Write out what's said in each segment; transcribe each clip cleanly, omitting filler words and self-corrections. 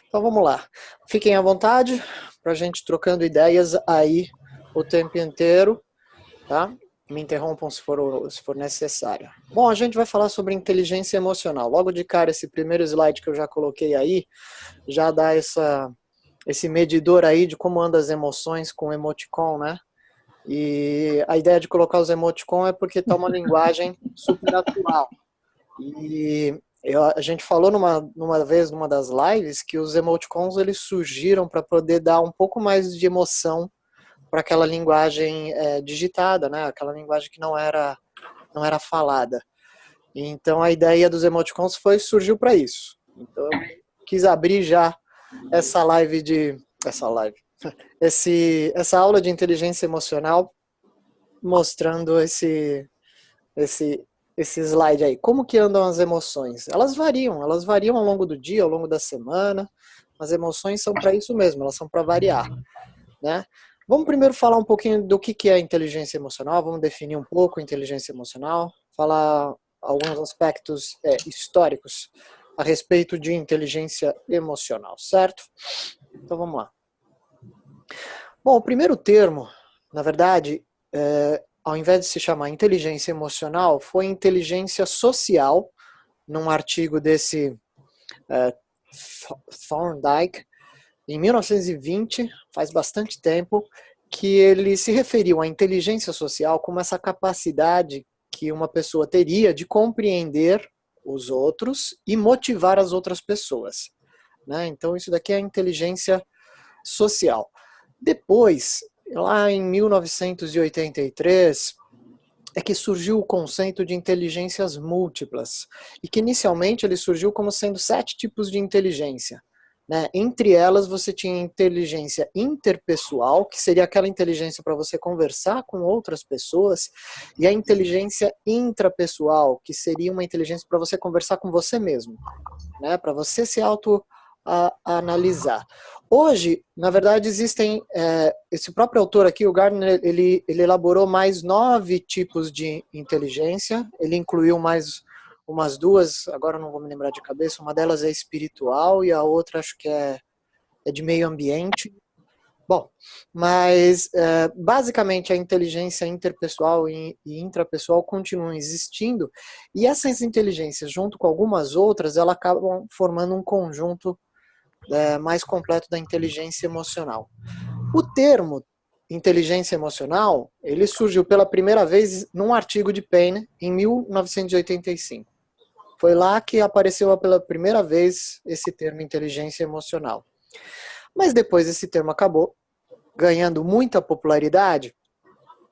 Então vamos lá. Fiquem à vontade para a gente trocando ideias aí o tempo inteiro, tá? Me interrompam se for necessário. Bom, a gente vai falar sobre inteligência emocional. Logo de cara, esse primeiro slide que eu já coloquei aí, já dá esse medidor aí de como andam as emoções com o emoticon, né? E a ideia de colocar os emoticon é porque está uma linguagem super atual. E a gente falou numa vez, numa das lives, que os emoticons eles surgiram para poder dar um pouco mais de emoção para aquela linguagem digitada, né? Aquela linguagem que não era falada. Então a ideia dos emoticons surgiu para isso. Então eu quis abrir já essa live essa aula de inteligência emocional mostrando esse, esse slide aí. Como que andam as emoções? Elas variam ao longo do dia, ao longo da semana. As emoções são para isso mesmo, elas são para variar, né? Vamos primeiro falar um pouquinho do que é inteligência emocional, vamos definir um pouco a inteligência emocional, falar alguns aspectos históricos a respeito de inteligência emocional, certo? Então vamos lá. Bom, o primeiro termo, na verdade, ao invés de se chamar inteligência emocional, foi inteligência social, num artigo desse Thorndike, em 1920, faz bastante tempo, que ele se referiu à inteligência social como essa capacidade que uma pessoa teria de compreender os outros e motivar as outras pessoas, né? Então isso daqui é a inteligência social. Depois, lá em 1983, é que surgiu o conceito de inteligências múltiplas, e que inicialmente ele surgiu como sendo 7 tipos de inteligência. Né? Entre elas você tinha inteligência interpessoal, que seria aquela inteligência para você conversar com outras pessoas, e a inteligência intrapessoal, que seria uma inteligência para você conversar com você mesmo, né? Para você se auto-analisar. Hoje, na verdade, existem, esse próprio autor aqui, o Gardner, ele elaborou mais 9 tipos de inteligência, ele incluiu mais umas duas, agora não vou me lembrar de cabeça, uma delas é espiritual e a outra acho que é de meio ambiente. Bom, mas basicamente a inteligência interpessoal e intrapessoal continuam existindo, e essas inteligências, junto com algumas outras, elas acabam formando um conjunto mais completo da inteligência emocional. O termo inteligência emocional, ele surgiu pela primeira vez num artigo de Payne, em 1985. Foi lá que apareceu pela primeira vez esse termo inteligência emocional. Mas depois esse termo acabou ganhando muita popularidade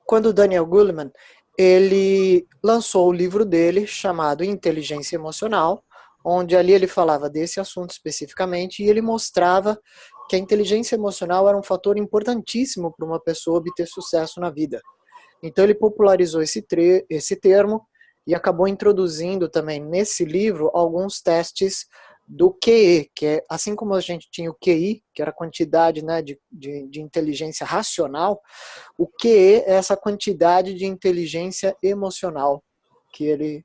quando o Daniel Goleman ele lançou o livro dele chamado Inteligência Emocional, onde ali ele falava desse assunto especificamente e ele mostrava que a inteligência emocional era um fator importantíssimo para uma pessoa obter sucesso na vida. Então ele popularizou esse termo e acabou introduzindo também nesse livro alguns testes do QE, que é assim como a gente tinha o QI, que era a quantidade, né, de inteligência racional, o QE é essa quantidade de inteligência emocional que ele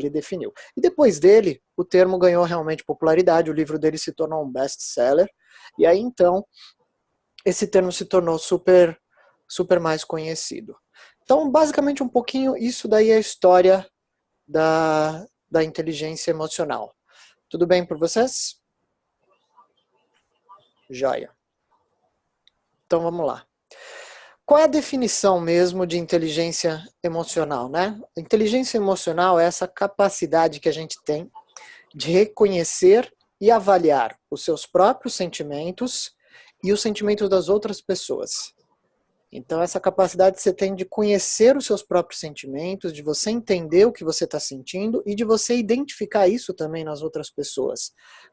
definiu. E depois dele, o termo ganhou realmente popularidade, o livro dele se tornou um best-seller, e aí então esse termo se tornou super mais conhecido. Então, basicamente, um pouquinho, isso daí é a história da inteligência emocional. Tudo bem por vocês? Joia. Então, vamos lá. Qual é a definição mesmo de inteligência emocional, né? Inteligência emocional é essa capacidade que a gente tem de reconhecer e avaliar os seus próprios sentimentos e os sentimentos das outras pessoas. Então, essa capacidade que você tem de conhecer os seus próprios sentimentos, de você entender o que você está sentindo e de você identificar isso também nas outras pessoas.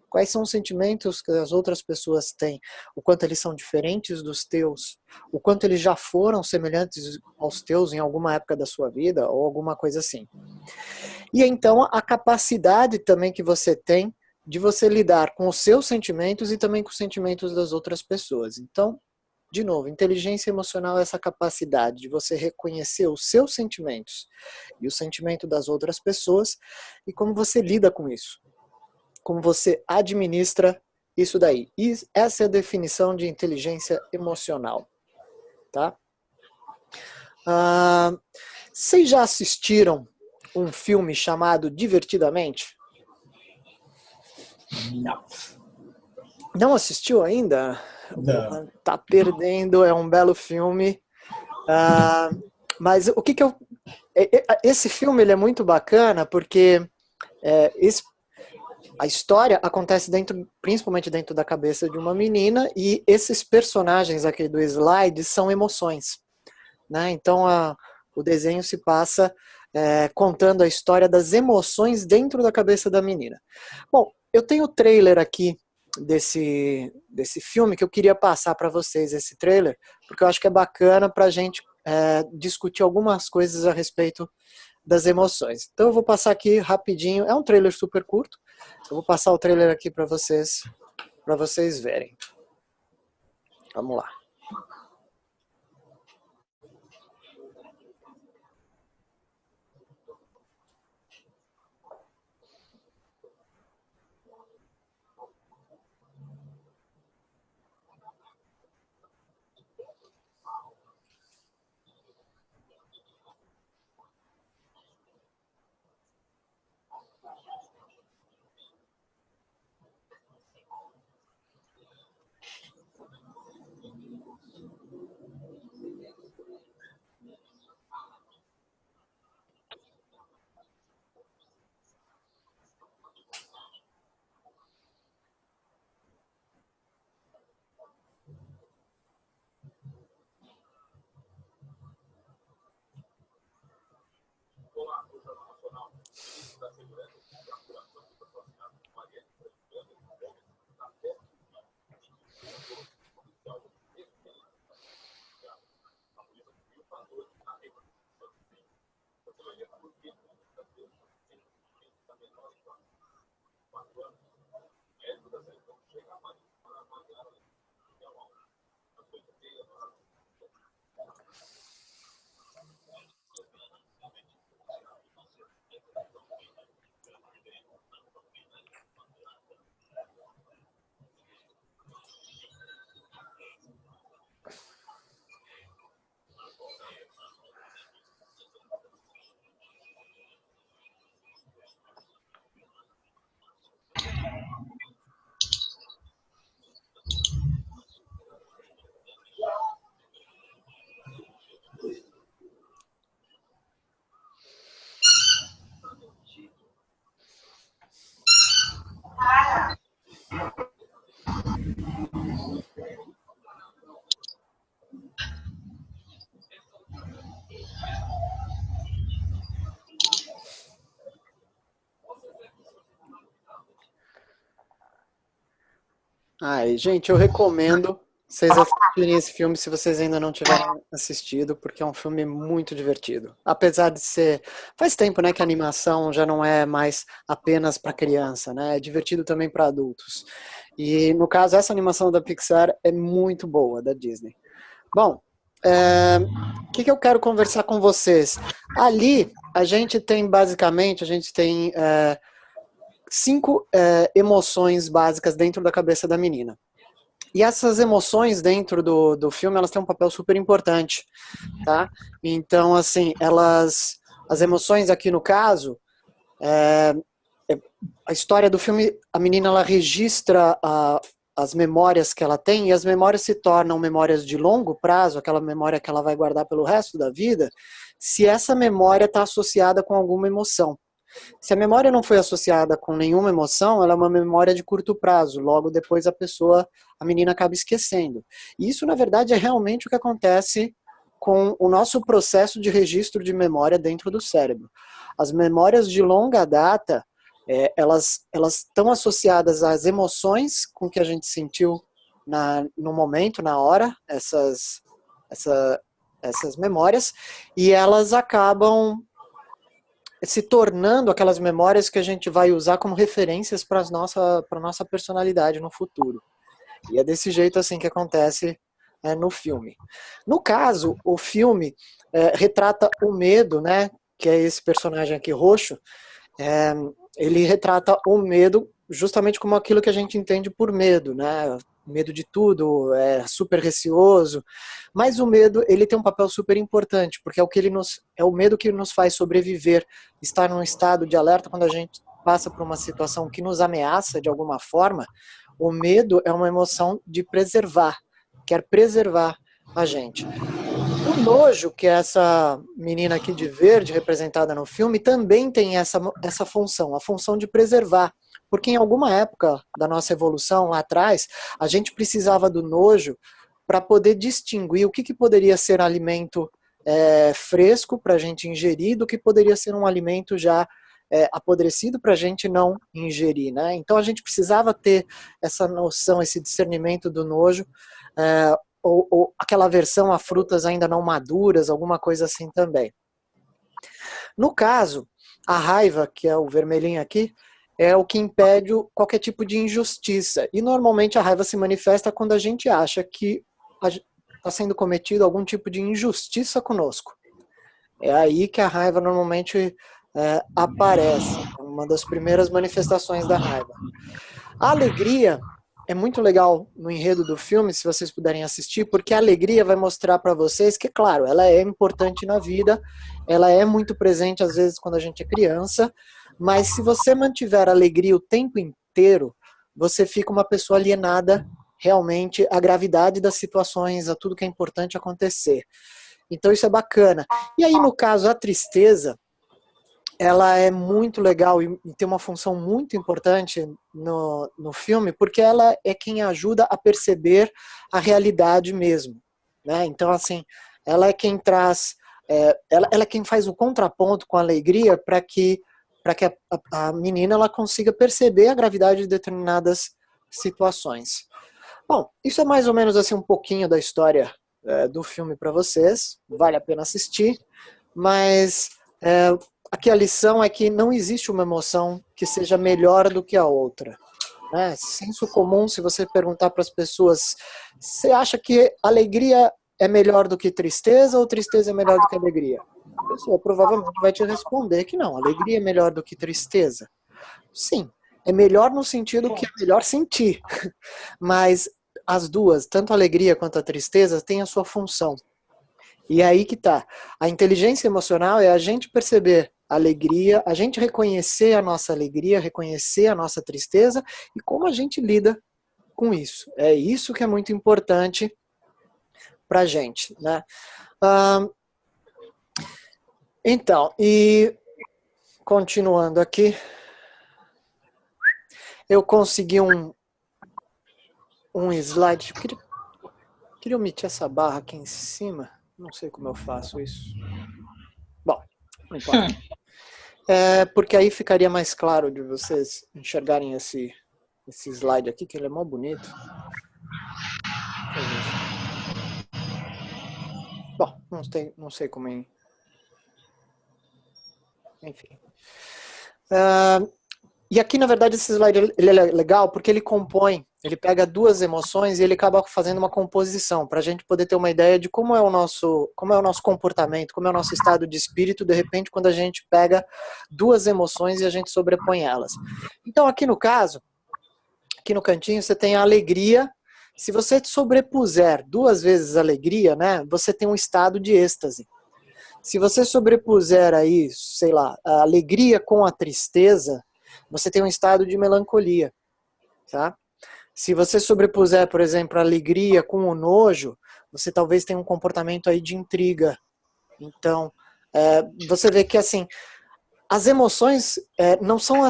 Quais são os sentimentos que as outras pessoas têm, o quanto eles são diferentes dos teus, o quanto eles já foram semelhantes aos teus em alguma época da sua vida ou alguma coisa assim. E então, a capacidade também que você tem de você lidar com os seus sentimentos e também com os sentimentos das outras pessoas. Então, de novo, inteligência emocional é essa capacidade de você reconhecer os seus sentimentos e o sentimento das outras pessoas e como você lida com isso. Como você administra Isso daí. Essa é a definição de inteligência emocional. Tá? Vocês já assistiram um filme chamado Divertidamente? Não. Não assistiu ainda? Não. Tá perdendo, é um belo filme. Mas o que eu... Esse filme ele é muito bacana porque a história acontece principalmente dentro da cabeça de uma menina, e esses personagens aqui do slide são emoções. Né? Então o desenho se passa contando a história das emoções dentro da cabeça da menina. Bom, eu tenho o trailer aqui desse filme que eu queria passar para vocês, esse trailer, porque eu acho que é bacana para a gente discutir algumas coisas a respeito das emoções. Então eu vou passar aqui rapidinho, é um trailer super curto, eu vou passar o trailer aqui para vocês verem. Vamos lá. Gente, eu recomendo vocês assistirem esse filme se vocês ainda não tiverem assistido, porque é um filme muito divertido. Apesar de ser... Faz tempo, né, que a animação já não é mais apenas para criança, né? É divertido também para adultos. E, no caso, essa animação da Pixar é muito boa, da Disney. Bom, o que eu quero conversar com vocês? Ali, a gente tem, basicamente, 5 emoções básicas dentro da cabeça da menina. E essas emoções dentro do filme, elas têm um papel super importante, tá? Então, assim, as emoções aqui no caso, a história do filme, a menina, ela registra as memórias que ela tem, e as memórias se tornam memórias de longo prazo, aquela memória que ela vai guardar pelo resto da vida, se essa memória está associada com alguma emoção. Se a memória não foi associada com nenhuma emoção, ela é uma memória de curto prazo. Logo depois a menina acaba esquecendo. E isso, na verdade, é realmente o que acontece com o nosso processo de registro de memória dentro do cérebro. As memórias de longa data, elas estão associadas às emoções com que a gente sentiu no momento, na hora, essas memórias, e elas acabam se tornando aquelas memórias que a gente vai usar como referências para a nossa personalidade no futuro. E é desse jeito assim que acontece no filme. No caso, o filme retrata o medo, né, que é esse personagem aqui roxo, ele retrata o medo justamente como aquilo que a gente entende por medo, né? Medo de tudo, é super receoso, mas o medo, ele tem um papel super importante, porque é o medo que nos faz sobreviver, estar num estado de alerta quando a gente passa por uma situação que nos ameaça de alguma forma. O medo é uma emoção de preservar, quer preservar a gente. O nojo, que é essa menina aqui de verde, representada no filme, também tem essa função, a função de preservar. Porque em alguma época da nossa evolução, lá atrás, a gente precisava do nojo para poder distinguir o que poderia ser alimento fresco para a gente ingerir do que poderia ser um alimento já apodrecido para a gente não ingerir, né? Então a gente precisava ter essa noção, esse discernimento do nojo, ou aquela aversão a frutas ainda não maduras, alguma coisa assim também. No caso, a raiva, que é o vermelhinho aqui, é o que impede qualquer tipo de injustiça. E normalmente a raiva se manifesta quando a gente acha que está sendo cometido algum tipo de injustiça conosco. É aí que a raiva normalmente aparece, uma das primeiras manifestações da raiva. A alegria é muito legal no enredo do filme, se vocês puderem assistir, porque a alegria vai mostrar para vocês que, claro, ela é importante na vida, ela é muito presente às vezes quando a gente é criança, mas se você mantiver a alegria o tempo inteiro, você fica uma pessoa alienada realmente à gravidade das situações, a tudo que é importante acontecer. Então isso é bacana. E aí, no caso, a tristeza, ela é muito legal e tem uma função muito importante no filme, porque ela é quem ajuda a perceber a realidade mesmo, né? Então, assim, ela é quem traz, ela é quem faz o contraponto com a alegria para que a menina ela consiga perceber a gravidade de determinadas situações. Bom, isso é mais ou menos assim um pouquinho da história do filme para vocês, vale a pena assistir, mas aqui a lição é que não existe uma emoção que seja melhor do que a outra. Né? Senso comum, se você perguntar para as pessoas, você acha que alegria é melhor do que tristeza ou tristeza é melhor do que alegria? A pessoa provavelmente vai te responder que não, alegria é melhor do que tristeza. Sim, é melhor no sentido que é melhor sentir, mas as duas, tanto a alegria quanto a tristeza, têm a sua função. E é aí que tá. A inteligência emocional é a gente perceber a alegria, a gente reconhecer a nossa alegria, reconhecer a nossa tristeza e como a gente lida com isso. É isso que é muito importante pra gente, né? Então, e continuando aqui, eu consegui um slide. Queria omitir essa barra aqui em cima. Não sei como eu faço isso. Bom, não importa. Porque aí ficaria mais claro de vocês enxergarem esse slide aqui, que ele é mó bonito. Bom, não sei como é. Enfim. E aqui, na verdade, esse slide ele é legal porque ele pega duas emoções e ele acaba fazendo uma composição para a gente poder ter uma ideia de como é o nosso comportamento, como é o nosso estado de espírito, de repente, quando a gente pega duas emoções e a gente sobrepõe elas. Então, aqui no caso, aqui no cantinho, você tem a alegria. Se você sobrepuser duas vezes a alegria, né, você tem um estado de êxtase. Se você sobrepuser aí, sei lá, a alegria com a tristeza, você tem um estado de melancolia, tá? Se você sobrepuser, por exemplo, a alegria com o nojo, você talvez tenha um comportamento aí de intriga. Então, você vê que assim, as emoções não são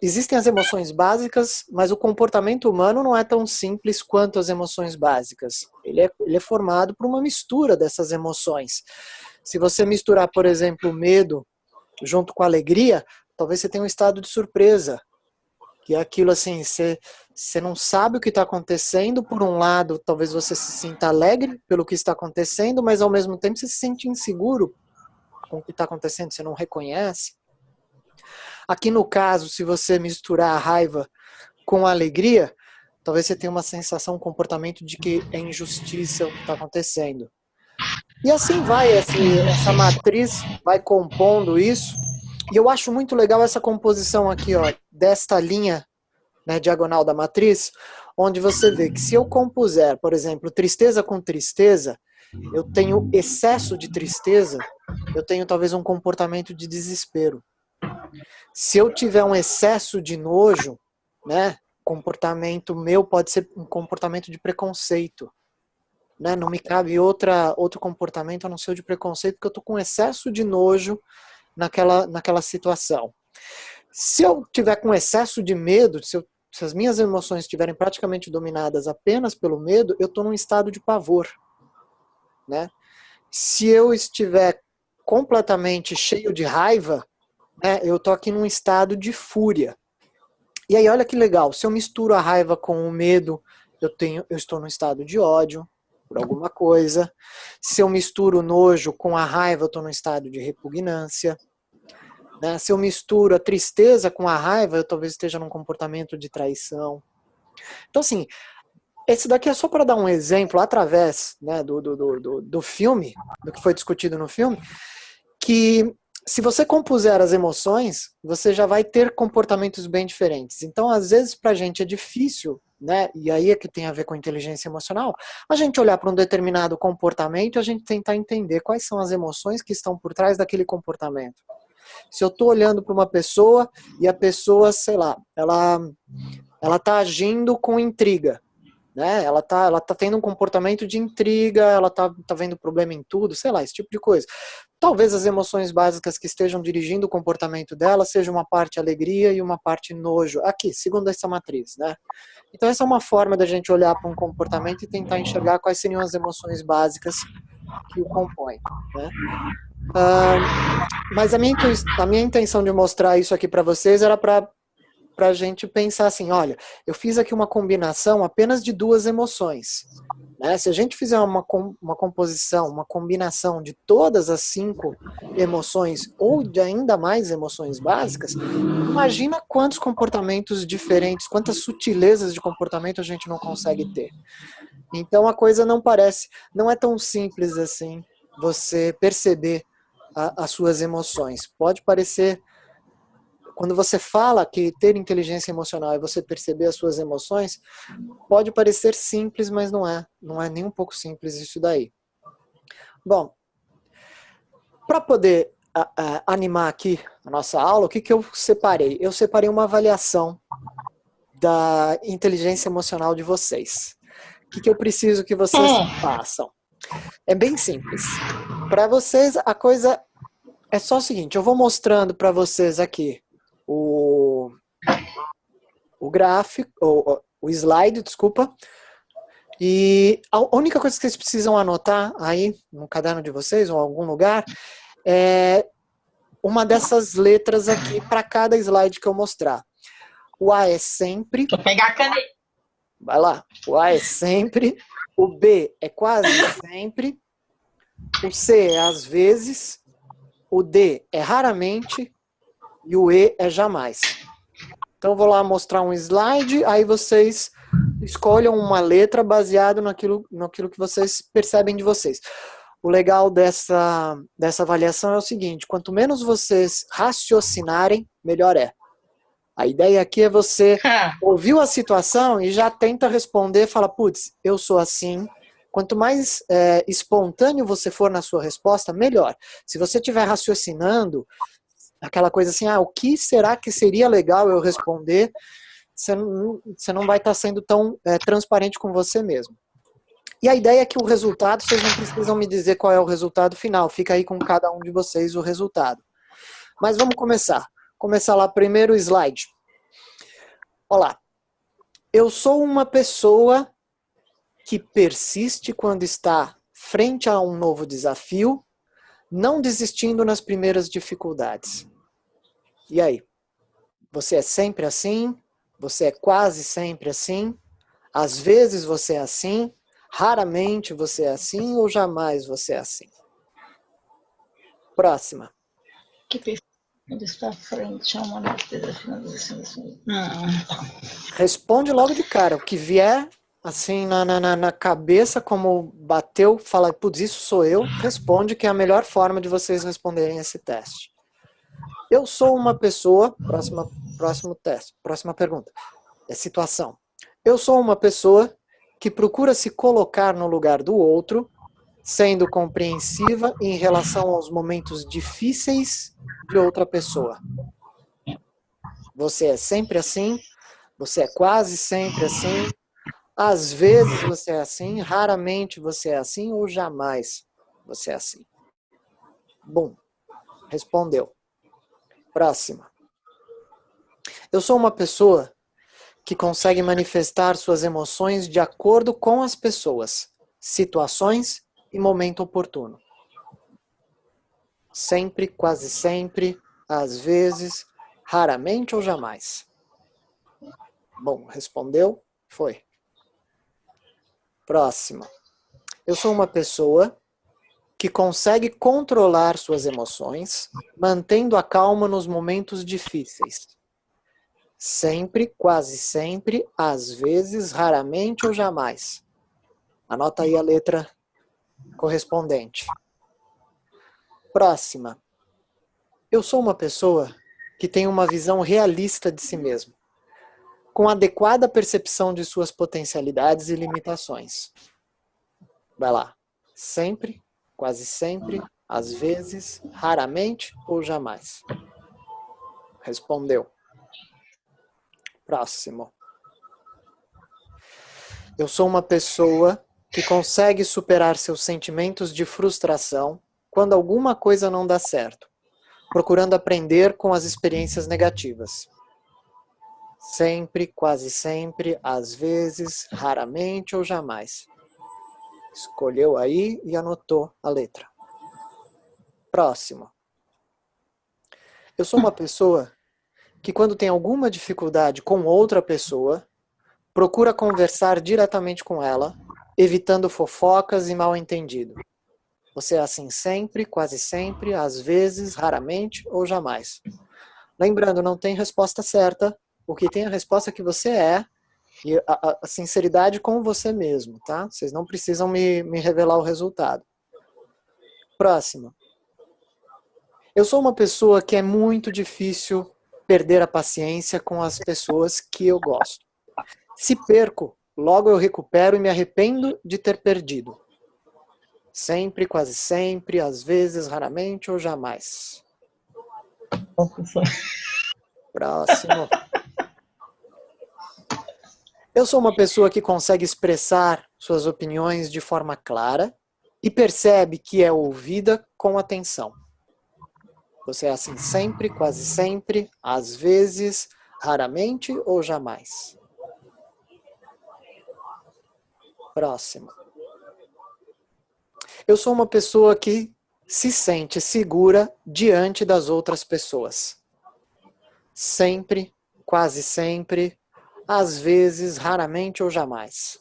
existem as emoções básicas, mas o comportamento humano não é tão simples quanto as emoções básicas. Ele é formado por uma mistura dessas emoções. Se você misturar, por exemplo, o medo junto com a alegria, talvez você tenha um estado de surpresa, que é aquilo assim, você não sabe o que está acontecendo. Por um lado, talvez você se sinta alegre pelo que está acontecendo, mas ao mesmo tempo você se sente inseguro com o que está acontecendo, você não reconhece. Aqui no caso, se você misturar a raiva com a alegria, talvez você tenha uma sensação, um comportamento de que é injustiça o que está acontecendo. E assim vai, essa matriz vai compondo isso. E eu acho muito legal essa composição aqui, ó, desta linha né, diagonal da matriz, onde você vê que se eu compuser, por exemplo, tristeza com tristeza, eu tenho excesso de tristeza, eu tenho talvez um comportamento de desespero. Se eu tiver um excesso de nojo, né, comportamento meu pode ser um comportamento de preconceito. Né? Não me cabe outro comportamento a não ser o de preconceito, porque eu estou com excesso de nojo naquela situação. Se eu tiver com excesso de medo, se as minhas emoções estiverem praticamente dominadas apenas pelo medo, eu estou num estado de pavor. Né? Se eu estiver completamente cheio de raiva, né, eu estou aqui num estado de fúria. E aí, olha que legal, se eu misturo a raiva com o medo, eu estou num estado de ódio por alguma coisa. Se eu misturo o nojo com a raiva, eu estou num estado de repugnância. Né? Se eu misturo a tristeza com a raiva, eu talvez esteja num comportamento de traição. Então, assim, esse daqui é só para dar um exemplo, através, né, do filme, do que foi discutido no filme, que se você compuser as emoções, você já vai ter comportamentos bem diferentes. Então, às vezes, para a gente é difícil, né, e aí é que tem a ver com inteligência emocional, a gente olhar para um determinado comportamento e a gente tentar entender quais são as emoções que estão por trás daquele comportamento. Se eu estou olhando para uma pessoa e a pessoa, sei lá, ela está agindo com intriga, né? Ela tá tendo um comportamento de intriga, ela tá vendo problema em tudo, sei lá, esse tipo de coisa. Talvez as emoções básicas que estejam dirigindo o comportamento dela sejam uma parte alegria e uma parte nojo. Aqui, segundo essa matriz, né? Então essa é uma forma da gente olhar para um comportamento e tentar enxergar quais seriam as emoções básicas que o compõem, né? Mas a minha intenção de mostrar isso aqui para vocês era para a gente pensar assim, olha, eu fiz aqui uma combinação apenas de duas emoções. Né? Se a gente fizer uma composição, uma combinação de todas as 5 emoções ou de ainda mais emoções básicas, imagina quantos comportamentos diferentes, quantas sutilezas de comportamento a gente não consegue ter. Então a coisa não é tão simples assim você perceber as suas emoções. Pode parecer, quando você fala que ter inteligência emocional é você perceber as suas emoções, pode parecer simples, mas não é. Não é nem um pouco simples isso daí. Bom, para poder animar aqui a nossa aula, o que eu separei? Eu separei uma avaliação da inteligência emocional de vocês. O que eu preciso que vocês façam? É bem simples. Para vocês, a coisa é só o seguinte, eu vou mostrando para vocês aqui o gráfico, o slide, desculpa. E a única coisa que vocês precisam anotar aí no caderno de vocês ou em algum lugar é uma dessas letras aqui para cada slide que eu mostrar. O A é sempre. Vou pegar a caneta. Vai lá. O A é sempre. O B é quase sempre. O C é às vezes. O D é raramente. E o E é jamais. Então eu vou lá mostrar um slide, aí vocês escolham uma letra baseado naquilo que vocês percebem de vocês. O legal dessa avaliação é o seguinte, quanto menos vocês raciocinarem, melhor é. A ideia aqui é você ouviu a situação e já tenta responder, fala, putz, eu sou assim. Quanto mais espontâneo você for na sua resposta, melhor. Se você estiver raciocinando, aquela coisa assim, o que será que seria legal eu responder? Você não vai estar sendo tão transparente com você mesmo. E a ideia é que o resultado, vocês não precisam me dizer qual é o resultado final, fica aí com cada um de vocês o resultado. Mas vamos começar. Começar lá, primeiro slide. Olá. Eu sou uma pessoa que persiste quando está frente a um novo desafio, não desistindo nas primeiras dificuldades. E aí? Você é sempre assim? Você é quase sempre assim? Às vezes você é assim? Raramente você é assim ou jamais você é assim? Próxima. Que pessoa está à frente a uma das desafios. Responde logo de cara. O que vier assim na cabeça, como bateu, fala, putz, isso sou eu, responde, que é a melhor forma de vocês responderem esse teste. Eu sou uma pessoa, próximo teste, próxima pergunta. É situação. Eu sou uma pessoa que procura se colocar no lugar do outro, sendo compreensiva em relação aos momentos difíceis de outra pessoa. Você é sempre assim, você é quase sempre assim, às vezes você é assim, raramente você é assim ou jamais você é assim. Bom, respondeu. Próxima. Eu sou uma pessoa que consegue manifestar suas emoções de acordo com as pessoas, situações e momento oportuno. Sempre, quase sempre, às vezes, raramente ou jamais. Bom, respondeu? Foi. Próxima. Eu sou uma pessoa que consegue controlar suas emoções, mantendo a calma nos momentos difíceis. Sempre, quase sempre, às vezes, raramente ou jamais. Anota aí a letra correspondente. Próxima. Eu sou uma pessoa que tem uma visão realista de si mesmo, com adequada percepção de suas potencialidades e limitações. Vai lá. Sempre, quase sempre, às vezes, raramente ou jamais. Respondeu. Próximo. Eu sou uma pessoa que consegue superar seus sentimentos de frustração quando alguma coisa não dá certo, procurando aprender com as experiências negativas. Sempre, quase sempre, às vezes, raramente ou jamais. Escolheu aí e anotou a letra. Próximo. Eu sou uma pessoa que, quando tem alguma dificuldade com outra pessoa, procura conversar diretamente com ela, evitando fofocas e mal-entendido. Você é assim sempre, quase sempre, às vezes, raramente ou jamais. Lembrando, não tem resposta certa. O que tem a resposta é que você é, e a sinceridade com você mesmo, tá? Vocês não precisam me revelar o resultado. Próximo. Eu sou uma pessoa que é muito difícil perder a paciência com as pessoas que eu gosto. Se perco, logo eu recupero e me arrependo de ter perdido. Sempre, quase sempre, às vezes, raramente ou jamais. Próximo. Eu sou uma pessoa que consegue expressar suas opiniões de forma clara e percebe que é ouvida com atenção. Você é assim sempre, quase sempre, às vezes, raramente ou jamais. Próximo. Eu sou uma pessoa que se sente segura diante das outras pessoas. Sempre, quase sempre, às vezes, raramente ou jamais.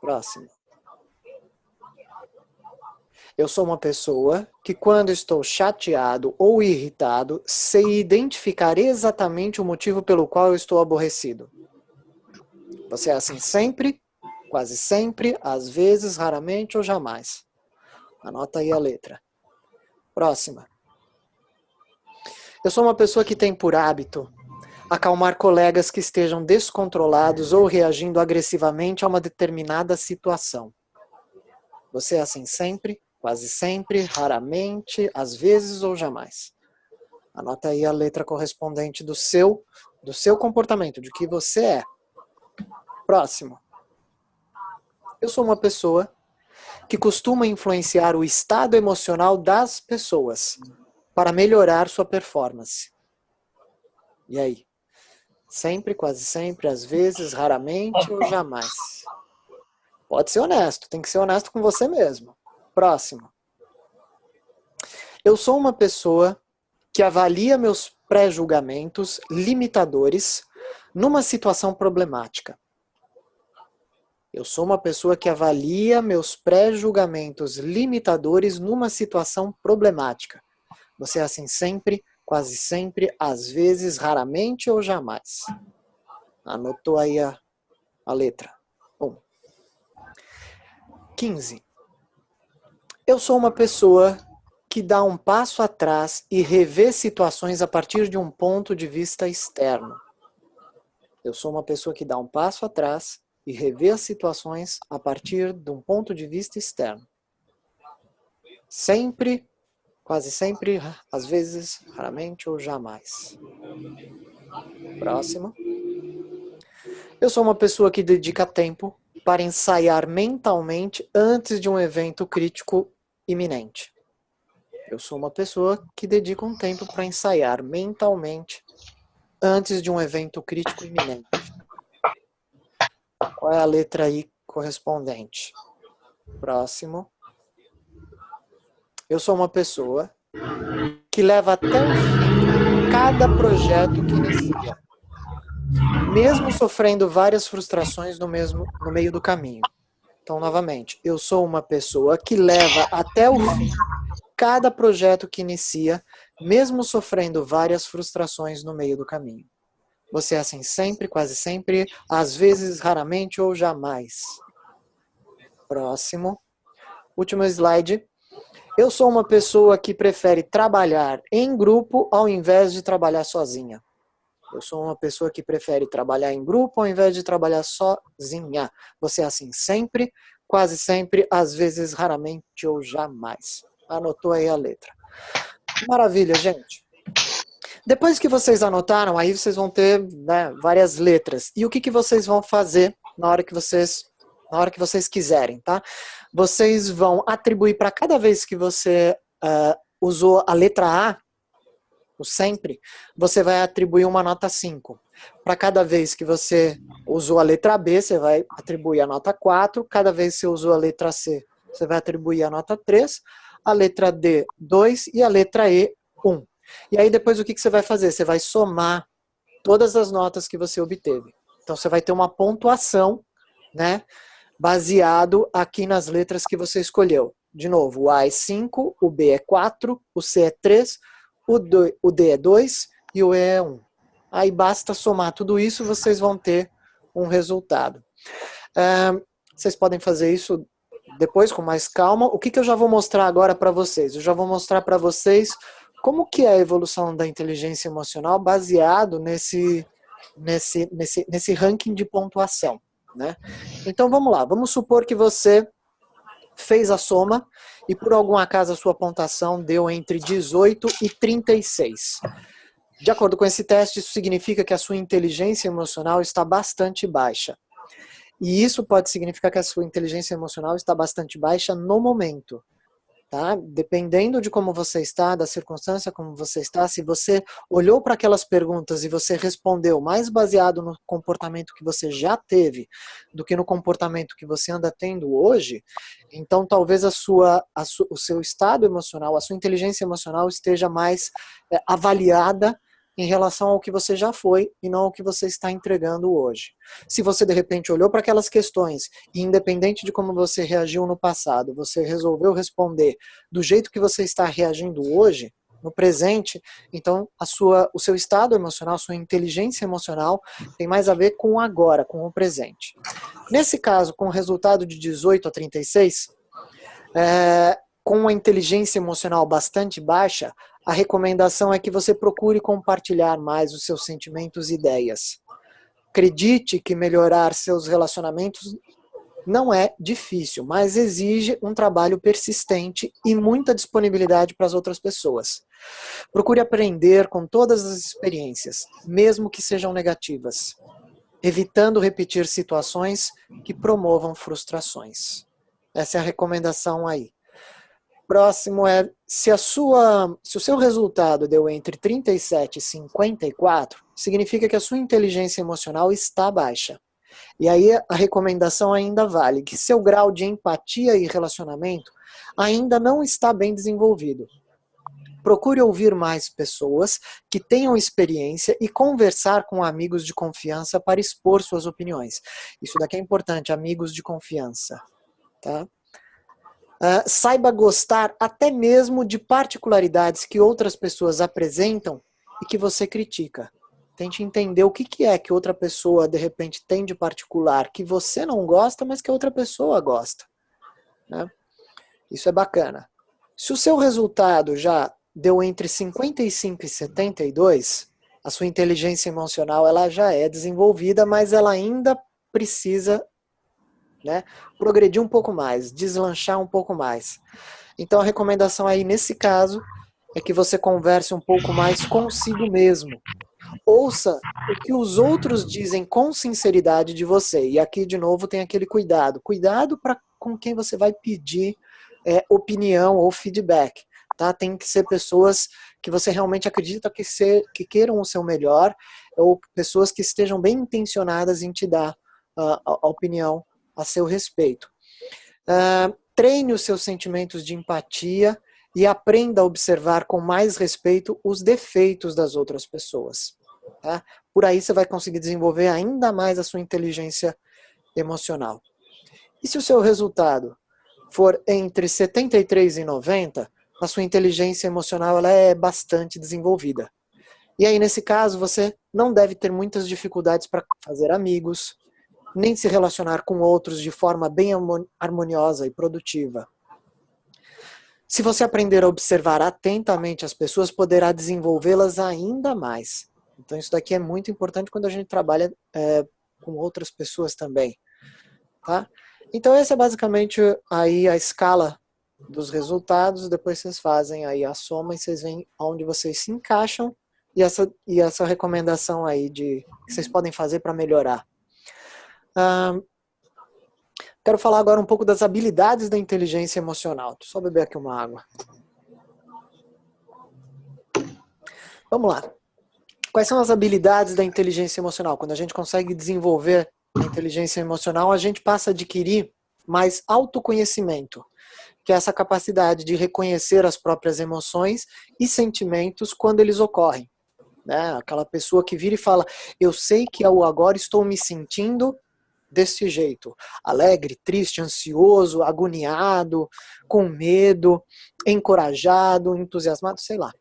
Próximo. Eu sou uma pessoa que, quando estou chateado ou irritado, sei identificar exatamente o motivo pelo qual eu estou aborrecido. Você é assim sempre, quase sempre, às vezes, raramente ou jamais. Anota aí a letra. Próxima. Eu sou uma pessoa que tem por hábito acalmar colegas que estejam descontrolados ou reagindo agressivamente a uma determinada situação. Você é assim sempre, quase sempre, raramente, às vezes ou jamais. Anota aí a letra correspondente do seu comportamento, de que você é. Próximo. Eu sou uma pessoa que costuma influenciar o estado emocional das pessoas para melhorar sua performance. E aí? Sempre, quase sempre, às vezes, raramente ou jamais. Pode ser honesto, tem que ser honesto com você mesmo. Próximo. Eu sou uma pessoa que avalia meus pré-julgamentos limitadores numa situação problemática. Eu sou uma pessoa que avalia meus pré-julgamentos limitadores numa situação problemática. Você é assim sempre, quase sempre, às vezes, raramente ou jamais. Anotou aí a letra. 15. Eu sou uma pessoa que dá um passo atrás e revê situações a partir de um ponto de vista externo. Eu sou uma pessoa que dá um passo atrás e revê as situações a partir de um ponto de vista externo. Sempre, quase sempre, às vezes, raramente ou jamais. Próximo. Eu sou uma pessoa que dedica tempo para ensaiar mentalmente antes de um evento crítico iminente. Eu sou uma pessoa que dedica um tempo para ensaiar mentalmente antes de um evento crítico iminente. Qual é a letra I correspondente? Próximo. Eu sou uma pessoa que leva até o fim cada projeto que inicia, mesmo sofrendo várias frustrações no meio do caminho. Então, novamente, eu sou uma pessoa que leva até o fim cada projeto que inicia, mesmo sofrendo várias frustrações no meio do caminho. Você é assim sempre, quase sempre, às vezes, raramente ou jamais. Próximo. Último slide. Eu sou uma pessoa que prefere trabalhar em grupo ao invés de trabalhar sozinha. Eu sou uma pessoa que prefere trabalhar em grupo ao invés de trabalhar sozinha. Você é assim sempre, quase sempre, às vezes, raramente ou jamais. Anotou aí a letra. Maravilha, gente. Depois que vocês anotaram, aí vocês vão ter, né, várias letras. E o que vocês vão fazer na hora que vocês quiserem, tá? Vocês vão atribuir para cada vez que você usou a letra A, o sempre, você vai atribuir uma nota 5. Para cada vez que você usou a letra B, você vai atribuir a nota 4. Cada vez que você usou a letra C, você vai atribuir a nota 3. A letra D, 2. E a letra E, 1. E aí depois o que você vai fazer? Você vai somar todas as notas que você obteve. Então você vai ter uma pontuação, né, baseado aqui nas letras que você escolheu. De novo, o A é 5, o B é 4, o C é 3, o D é 2 e o E é 1. Aí basta somar tudo isso, vocês vão ter um resultado. Vocês podem fazer isso depois com mais calma. O que eu já vou mostrar agora para vocês? Eu já vou mostrar para vocês como que é a evolução da inteligência emocional baseado nesse ranking de pontuação, né? Então vamos lá, vamos supor que você fez a soma e por algum acaso a sua pontuação deu entre 18 e 36. De acordo com esse teste, isso significa que a sua inteligência emocional está bastante baixa. E isso pode significar que a sua inteligência emocional está bastante baixa no momento. Tá? Dependendo de como você está, da circunstância como você está, se você olhou para aquelas perguntas e você respondeu mais baseado no comportamento que você já teve do que no comportamento que você anda tendo hoje, então talvez o seu estado emocional, a sua inteligência emocional esteja mais avaliada em relação ao que você já foi e não ao que você está entregando hoje. Se você, de repente, olhou para aquelas questões e, independente de como você reagiu no passado, você resolveu responder do jeito que você está reagindo hoje, no presente, então o seu estado emocional, a sua inteligência emocional tem mais a ver com o agora, com o presente. Nesse caso, com o resultado de 18 a 36, com uma inteligência emocional bastante baixa, a recomendação é que você procure compartilhar mais os seus sentimentos e ideias. Acredite que melhorar seus relacionamentos não é difícil, mas exige um trabalho persistente e muita disponibilidade para as outras pessoas. Procure aprender com todas as experiências, mesmo que sejam negativas, evitando repetir situações que promovam frustrações. Essa é a recomendação aí. Próximo é, se o seu resultado deu entre 37 e 54, significa que a sua inteligência emocional está baixa. E aí a recomendação ainda vale, que seu grau de empatia e relacionamento ainda não está bem desenvolvido. Procure ouvir mais pessoas que tenham experiência e conversar com amigos de confiança para expor suas opiniões. Isso daqui é importante, amigos de confiança. Tá? Saiba gostar até mesmo de particularidades que outras pessoas apresentam e que você critica. Tente entender o que é que outra pessoa, de repente, tem de particular que você não gosta, mas que outra pessoa gosta. Né? Isso é bacana. Se o seu resultado já deu entre 55 e 72, a sua inteligência emocional ela já é desenvolvida, mas ela ainda precisa, né, progredir um pouco mais, deslanchar um pouco mais. Então a recomendação aí nesse caso é que você converse um pouco mais consigo mesmo. Ouça o que os outros dizem com sinceridade de você. E aqui, de novo, tem aquele cuidado. Cuidado com quem você vai pedir opinião ou feedback. Tá? Tem que ser pessoas que você realmente acredita que queiram o seu melhor, ou pessoas que estejam bem intencionadas em te dar a opinião a seu respeito. Treine os seus sentimentos de empatia e aprenda a observar com mais respeito os defeitos das outras pessoas. Tá? Por aí você vai conseguir desenvolver ainda mais a sua inteligência emocional. E se o seu resultado for entre 73 e 90, a sua inteligência emocional ela é bastante desenvolvida. E aí, nesse caso, você não deve ter muitas dificuldades para fazer amigos, nem se relacionar com outros de forma bem harmoniosa e produtiva. Se você aprender a observar atentamente as pessoas, poderá desenvolvê-las ainda mais. Então isso daqui é muito importante quando a gente trabalha com outras pessoas também. Tá? Então essa é basicamente aí a escala dos resultados, depois vocês fazem aí a soma e vocês veem onde vocês se encaixam e essa recomendação aí que vocês podem fazer para melhorar. Quero falar agora um pouco das habilidades da inteligência emocional. Deixa eu só beber aqui uma água. Vamos lá. Quais são as habilidades da inteligência emocional? Quando a gente consegue desenvolver a inteligência emocional, a gente passa a adquirir mais autoconhecimento, que é essa capacidade de reconhecer as próprias emoções e sentimentos quando eles ocorrem. Né? Aquela pessoa que vira e fala, eu sei que eu agora estou me sentindo desse jeito, alegre, triste, ansioso, agoniado, com medo, encorajado, entusiasmado, sei lá.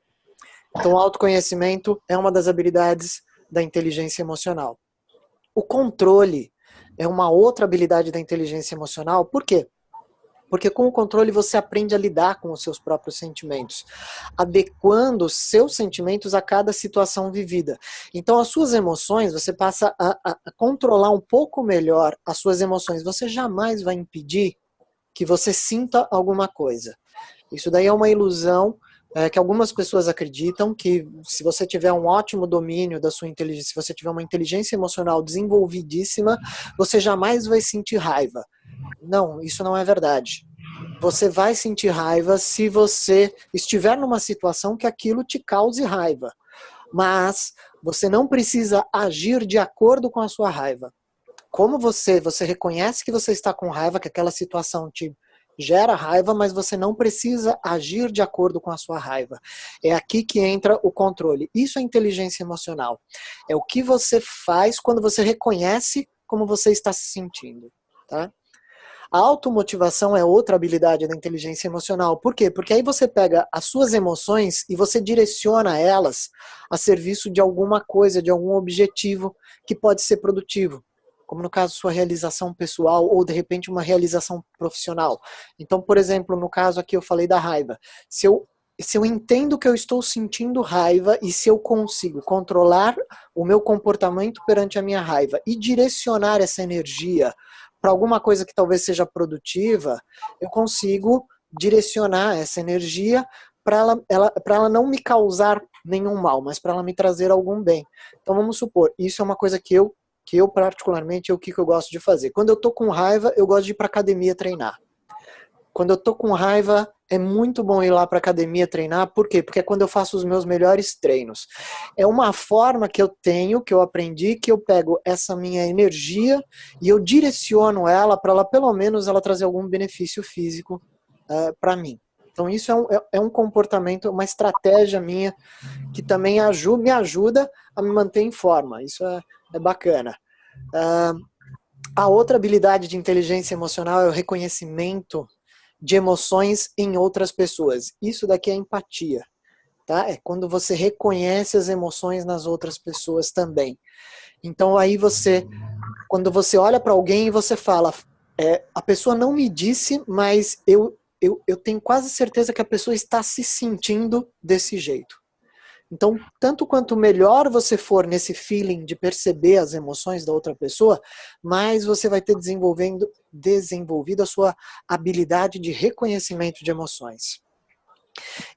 Então, o autoconhecimento é uma das habilidades da inteligência emocional. O controle é uma outra habilidade da inteligência emocional. Por quê? Porque com o controle você aprende a lidar com os seus próprios sentimentos, adequando os seus sentimentos a cada situação vivida. Então as suas emoções, você passa a controlar um pouco melhor as suas emoções. Você jamais vai impedir que você sinta alguma coisa. Isso daí é uma ilusão que algumas pessoas acreditam que se você tiver um ótimo domínio da sua inteligência, se você tiver uma inteligência emocional desenvolvidíssima, você jamais vai sentir raiva. Não, isso não é verdade. Você vai sentir raiva se você estiver numa situação que aquilo te cause raiva. Mas você não precisa agir de acordo com a sua raiva. Como você reconhece que você está com raiva, que aquela situação te gera raiva, mas você não precisa agir de acordo com a sua raiva. É aqui que entra o controle. Isso é inteligência emocional. É o que você faz quando você reconhece como você está se sentindo. Tá? A automotivação é outra habilidade da inteligência emocional. Por quê? Porque aí você pega as suas emoções e você direciona elas a serviço de alguma coisa, de algum objetivo que pode ser produtivo. Como no caso sua realização pessoal ou de repente uma realização profissional. Então, por exemplo, no caso aqui eu falei da raiva. Se eu entendo que eu estou sentindo raiva e se eu consigo controlar o meu comportamento perante a minha raiva e direcionar essa energia para alguma coisa que talvez seja produtiva, eu consigo direcionar essa energia para ela não me causar nenhum mal, mas para ela me trazer algum bem. Então vamos supor, isso é uma coisa que eu particularmente, o que eu gosto de fazer. Quando eu tô com raiva, eu gosto de ir pra academia treinar. Quando eu tô com raiva, é muito bom ir lá pra academia treinar. Por quê? Porque é quando eu faço os meus melhores treinos. É uma forma que eu tenho, que eu aprendi, que eu pego essa minha energia e eu direciono ela para ela, pelo menos, ela trazer algum benefício físico para mim. Então isso é um comportamento, uma estratégia minha que também me ajuda a me manter em forma. Isso é bacana. A outra habilidade de inteligência emocional é o reconhecimento de emoções em outras pessoas. Isso daqui é empatia. Tá? É quando você reconhece as emoções nas outras pessoas também. Então aí quando você olha para alguém e você fala, a pessoa não me disse, mas eu tenho quase certeza que a pessoa está se sentindo desse jeito. Então, tanto quanto melhor você for nesse feeling de perceber as emoções da outra pessoa, mais você vai ter desenvolvido a sua habilidade de reconhecimento de emoções.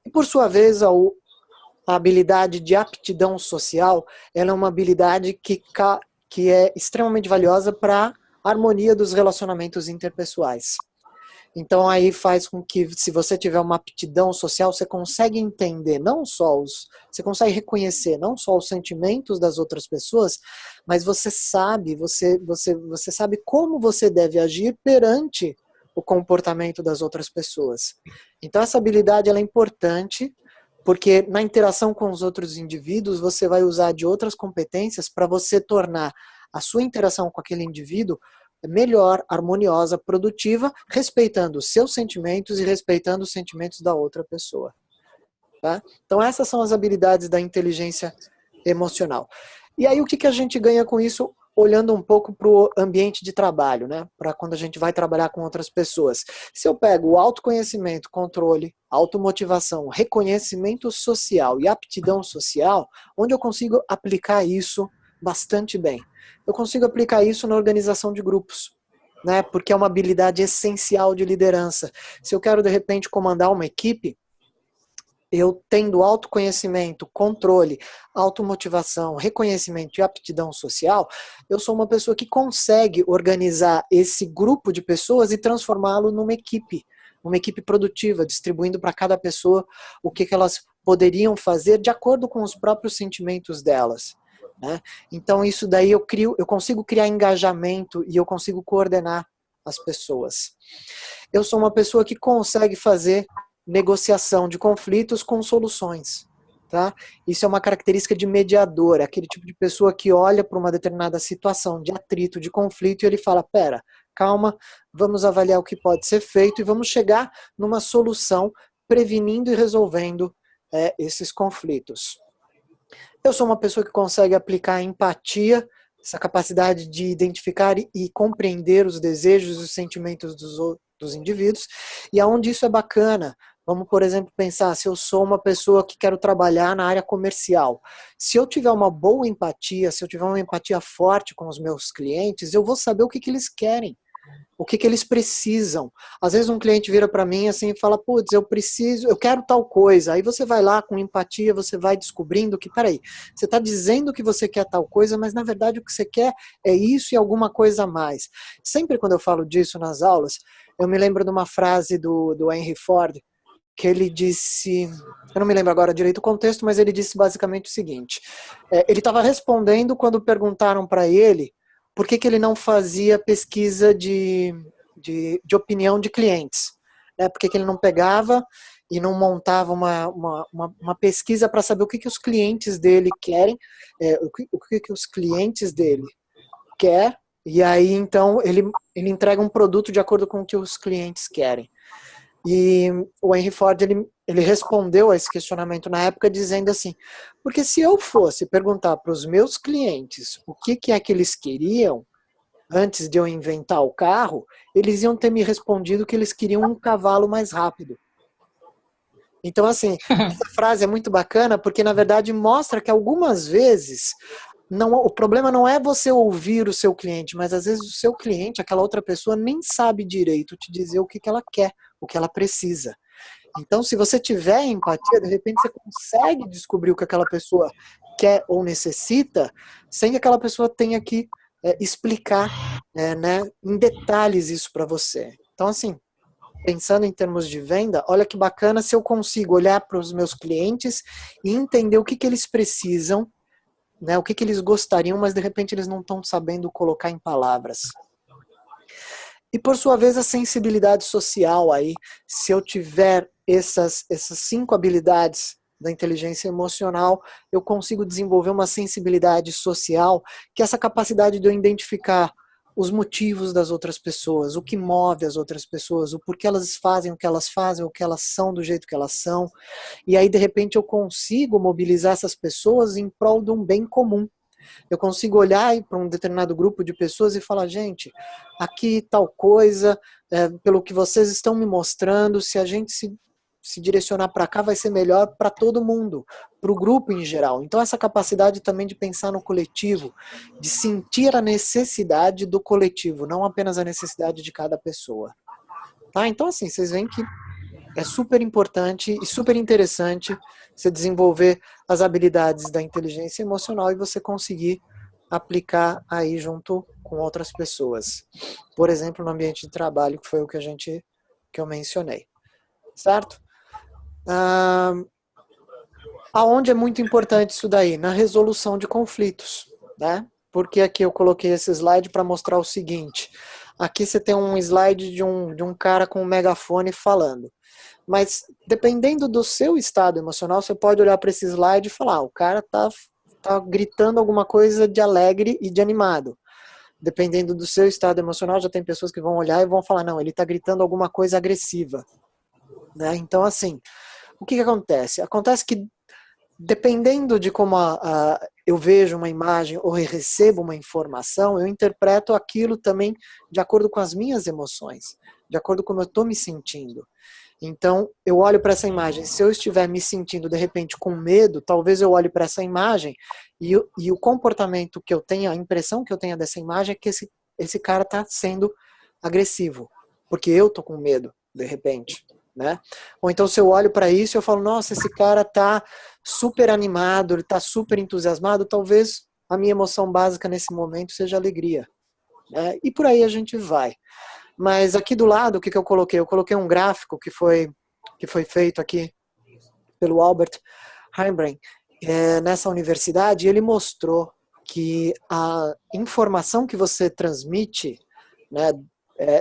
E por sua vez, a habilidade de aptidão social, ela é uma habilidade que é extremamente valiosa para a harmonia dos relacionamentos interpessoais. Então aí faz com que, se você tiver uma aptidão social, você consegue entender você consegue reconhecer não só os sentimentos das outras pessoas, mas você sabe como você deve agir perante o comportamento das outras pessoas. Então essa habilidade ela é importante, porque na interação com os outros indivíduos, você vai usar de outras competências para você tornar a sua interação com aquele indivíduo melhor, harmoniosa, produtiva, respeitando os seus sentimentos e respeitando os sentimentos da outra pessoa. Tá? Então essas são as habilidades da inteligência emocional. E aí o que a gente ganha com isso, olhando um pouco para o ambiente de trabalho, né? Para quando a gente vai trabalhar com outras pessoas. Se eu pego o autoconhecimento, controle, automotivação, reconhecimento social e aptidão social, onde eu consigo aplicar isso bastante bem? Eu consigo aplicar isso na organização de grupos, né? Porque é uma habilidade essencial de liderança. Se eu quero, de repente, comandar uma equipe, eu tendo autoconhecimento, controle, automotivação, reconhecimento e aptidão social, eu sou uma pessoa que consegue organizar esse grupo de pessoas e transformá-lo numa equipe produtiva, distribuindo para cada pessoa o que elas poderiam fazer de acordo com os próprios sentimentos delas. Né? Então isso daí eu consigo criar engajamento e eu consigo coordenar as pessoas. Eu sou uma pessoa que consegue fazer negociação de conflitos com soluções. Tá? Isso é uma característica de mediador, aquele tipo de pessoa que olha para uma determinada situação de atrito, de conflito, e ele fala, pera, calma, vamos avaliar o que pode ser feito e vamos chegar numa solução prevenindo e resolvendo esses conflitos. Eu sou uma pessoa que consegue aplicar a empatia, essa capacidade de identificar e compreender os desejos e os sentimentos dos indivíduos, e aonde isso é bacana. Vamos, por exemplo, pensar, se eu sou uma pessoa que quero trabalhar na área comercial. Se eu tiver uma boa empatia, se eu tiver uma empatia forte com os meus clientes, eu vou saber o que eles querem. O que eles precisam. Às vezes um cliente vira para mim assim e fala, putz, eu quero tal coisa. Aí você vai lá com empatia, você vai descobrindo que, peraí, você está dizendo que você quer tal coisa, mas na verdade o que você quer é isso e alguma coisa a mais. Sempre quando eu falo disso nas aulas, eu me lembro de uma frase do Henry Ford, que ele disse, eu não me lembro agora direito o contexto, mas ele disse basicamente o seguinte, ele estava respondendo quando perguntaram para ele por que ele não fazia pesquisa de opinião de clientes, né? Por que ele não pegava e não montava uma pesquisa para saber o que os clientes dele querem, o que os clientes dele querem, e aí então ele entrega um produto de acordo com o que os clientes querem. E o Henry Ford, ele respondeu a esse questionamento na época dizendo assim, porque se eu fosse perguntar para os meus clientes o que é que eles queriam, antes de eu inventar o carro, eles iam ter me respondido que eles queriam um cavalo mais rápido. Então, assim, essa frase é muito bacana, porque na verdade mostra que algumas vezes o problema não é você ouvir o seu cliente, mas às vezes o seu cliente, aquela outra pessoa, nem sabe direito te dizer o que ela quer, o que ela precisa. Então, se você tiver empatia, de repente você consegue descobrir o que aquela pessoa quer ou necessita, sem que aquela pessoa tenha que explicar né, em detalhes isso para você. Então, assim, pensando em termos de venda, olha que bacana se eu consigo olhar para os meus clientes e entender o que eles precisam, né, o que eles gostariam, mas de repente eles não estão sabendo colocar em palavras. E por sua vez a sensibilidade social aí, se eu tiver essas 5 habilidades da inteligência emocional, eu consigo desenvolver uma sensibilidade social, que é essa capacidade de eu identificar os motivos das outras pessoas, o que move as outras pessoas, o porquê elas fazem, o que elas fazem, o que elas são do jeito que elas são. E aí, de repente, eu consigo mobilizar essas pessoas em prol de um bem comum. Eu consigo olhar para um determinado grupo de pessoas e falar, gente, aqui tal coisa, pelo que vocês estão me mostrando, se a gente se se direcionar para cá vai ser melhor para todo mundo, para o grupo em geral. Então essa capacidade também de pensar no coletivo, de sentir a necessidade do coletivo, não apenas a necessidade de cada pessoa. Tá? Então assim, vocês veem que é super importante e super interessante você desenvolver as habilidades da inteligência emocional e você conseguir aplicar aí junto com outras pessoas. Por exemplo, no ambiente de trabalho, que foi o que eu mencionei. Certo? Aonde é muito importante isso daí? Na resolução de conflitos, né? Porque aqui eu coloquei esse slide para mostrar o seguinte. Aqui você tem um slide de um cara com um megafone falando. Mas dependendo do seu estado emocional, você pode olhar para esse slide e falar, o cara tá gritando alguma coisa de alegre e de animado. Dependendo do seu estado emocional, já tem pessoas que vão olhar e vão falar, não, ele está gritando alguma coisa agressiva. Né? Então, assim, o que acontece? Acontece que, dependendo de como eu vejo uma imagem ou recebo uma informação, eu interpreto aquilo também de acordo com as minhas emoções, de acordo com como eu estou me sentindo. Então, eu olho para essa imagem, se eu estiver me sentindo, de repente, com medo, talvez eu olhe para essa imagem e o comportamento que eu tenho, a impressão que eu tenho dessa imagem é que esse cara está sendo agressivo, porque eu estou com medo, de repente. Né? Ou então se eu olho para isso eu falo, nossa, esse cara tá super animado, ele tá super entusiasmado, talvez a minha emoção básica nesse momento seja alegria. Né? E por aí a gente vai. Mas aqui do lado, o que eu coloquei? Eu coloquei um gráfico que foi feito aqui pelo Albert Heimbrink nessa universidade, e ele mostrou que a informação que você transmite, né,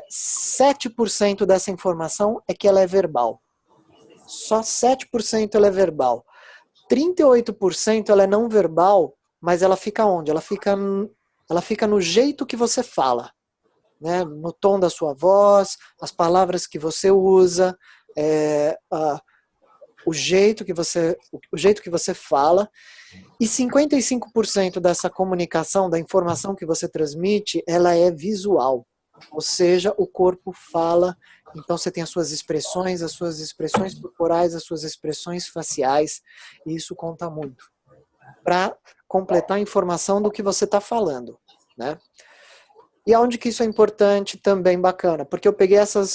7% dessa informação é que ela é verbal. Só 7% ela é verbal. 38% ela é não verbal, mas ela fica onde? Ela fica no jeito que você fala. Né? No tom da sua voz, as palavras que você usa, o jeito que você fala. E 55% dessa comunicação, da informação que você transmite, ela é visual. Ou seja, o corpo fala, então você tem as suas expressões corporais, as suas expressões faciais, e isso conta muito para completar a informação do que você está falando, né? E aonde que isso é importante também, bacana, porque eu peguei essa